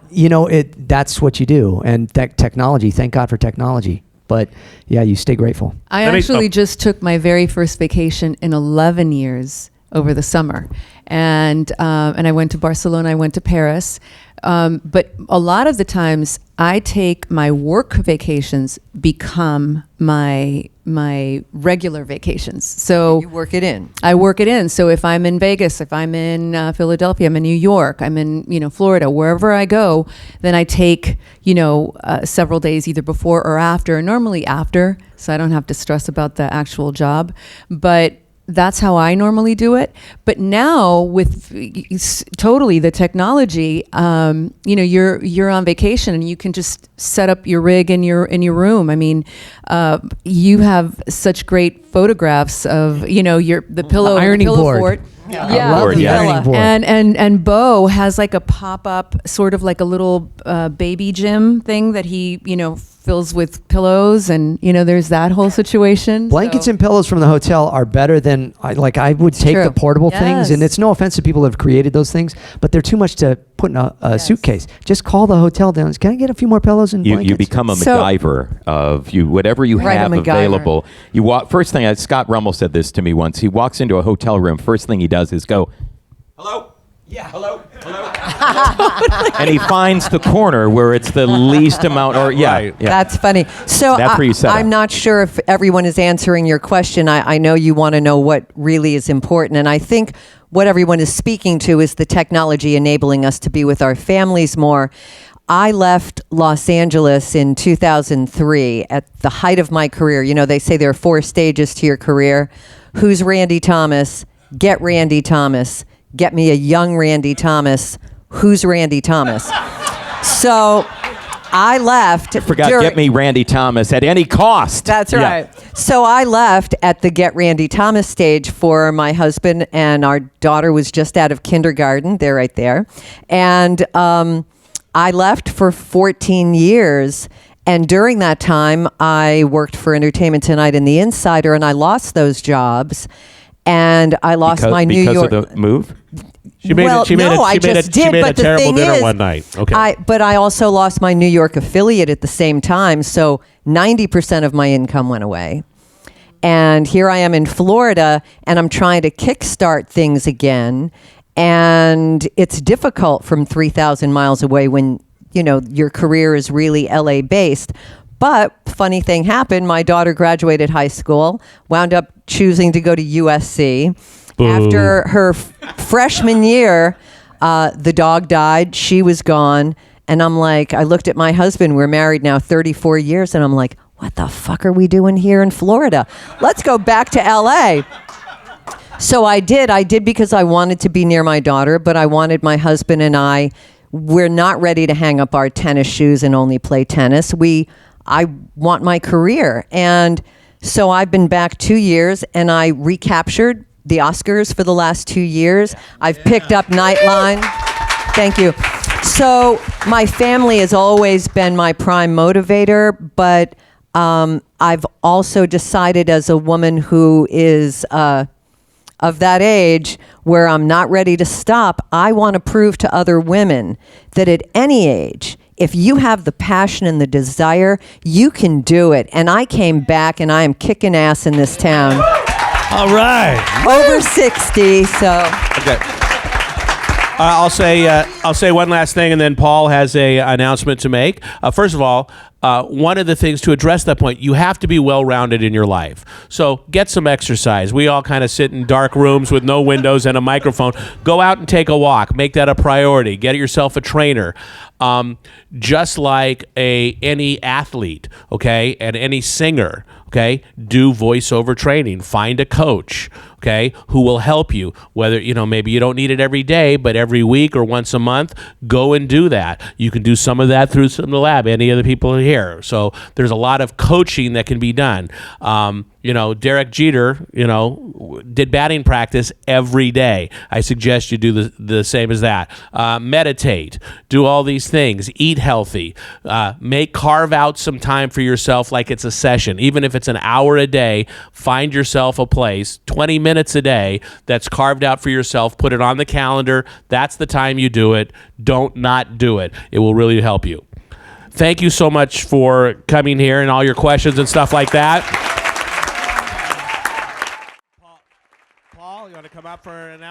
that's what you do. And technology, thank God for technology. But, yeah, you stay grateful. I actually just took my very first vacation in 11 years over the summer. And I went to Barcelona, I went to Paris. But a lot of the times I take my work vacations become my regular vacations. So you work it in. I work it in. So if I'm in Vegas, if I'm in Philadelphia, I'm in New York, I'm in Florida, wherever I go, then I take several days either before or after. Normally after, so I don't have to stress about the actual job. But that's how I normally do it. But now with totally the technology, you're on vacation and you can just set up your rig in your room. I mean, you have such great photographs of the pillow, ironing pillow board. fort. Yeah, Lord, yeah. Ironing board. And Bo has like a pop-up, sort of like a little baby gym thing that he fills with pillows, and there's that whole situation. Blankets and pillows from the hotel are better than I would take true. the portable things, and Yes. it's no offense to people that have created those things, but they're too much to put in a suitcase. Just call the hotel down. Can I get a few more pillows and blankets? You become a MacGyver of whatever you Right, a have MacGyver. available. You walk. First thing, Scott Rummel said this to me once. He walks into a hotel room. First thing he does is go, "Hello." Yeah, hello. And he finds the corner where it's the least amount, yeah. That's funny. So That's where you set I'm up. not sure if everyone is answering your question. I know you want to know what really is important, and I think what everyone is speaking to is the technology enabling us to be with our families more. I left Los Angeles in 2003 at the height of my career. They say there are 4 stages to your career. Who's Randy Thomas? Get Randy Thomas. Get me a young Randy Thomas. Who's Randy Thomas? So I left. Get me Randy Thomas at any cost. That's Yeah. right. So I left at the Get Randy Thomas stage for my husband, and our daughter was just out of kindergarten. They're right there. And I left for 14 years. And during that time, I worked for Entertainment Tonight and The Insider, and I lost those jobs. And I lost my New York. Because of the move? She made well, it. She made no, it. I She made just it. She did. made But a the terrible thing dinner is, one night. Okay. But I also lost my New York affiliate at the same time, so 90% of my income went away. And here I am in Florida, and I'm trying to kickstart things again, and it's difficult from 3,000 miles away when your career is really LA based. But funny thing happened. My daughter graduated high school, wound up choosing to go to USC. Boo. After her freshman year, the dog died. She was gone. And I'm like, I looked at my husband. We're married now 34 years. And I'm like, what the fuck are we doing here in Florida? Let's go back to LA. So I did. I did because I wanted to be near my daughter, but I wanted my husband and we're not ready to hang up our tennis shoes and only play tennis. I want my career. And so I've been back 2 years, and I recaptured the Oscars for the last 2 years. I've picked up Nightline. Thank you. So my family has always been my prime motivator, but I've also decided as a woman who is of that age where I'm not ready to stop, I want to prove to other women that at any age, if you have the passion and the desire, you can do it. And I came back and I am kicking ass in this town. All right. Over 60, so. Okay. I'll say one last thing, and then Paul has a announcement to make. First of all, one of the things to address that point, you have to be well-rounded in your life. So get some exercise. We all kind of sit in dark rooms with no windows and a microphone. Go out and take a walk. Make that a priority. Get yourself a trainer. Just like any athlete, okay, and any singer, okay, do voiceover training. Find a coach, okay, who will help you. Whether, maybe you don't need it every day, but every week or once a month, go and do that. You can do some of that through the lab. Any of the people here. So there's a lot of coaching that can be done. Derek Jeter, did batting practice every day. I suggest you do the same as that. Meditate. Do all these things. Eat healthy. Carve out some time for yourself like it's a session. Even if it's an hour a day, find yourself a place, 20 minutes a day, that's carved out for yourself. Put it on the calendar. That's the time you do it. Don't not do it. It will really help you. Thank you so much for coming here and all your questions and stuff like that. Paul, you want to come up for an announcement?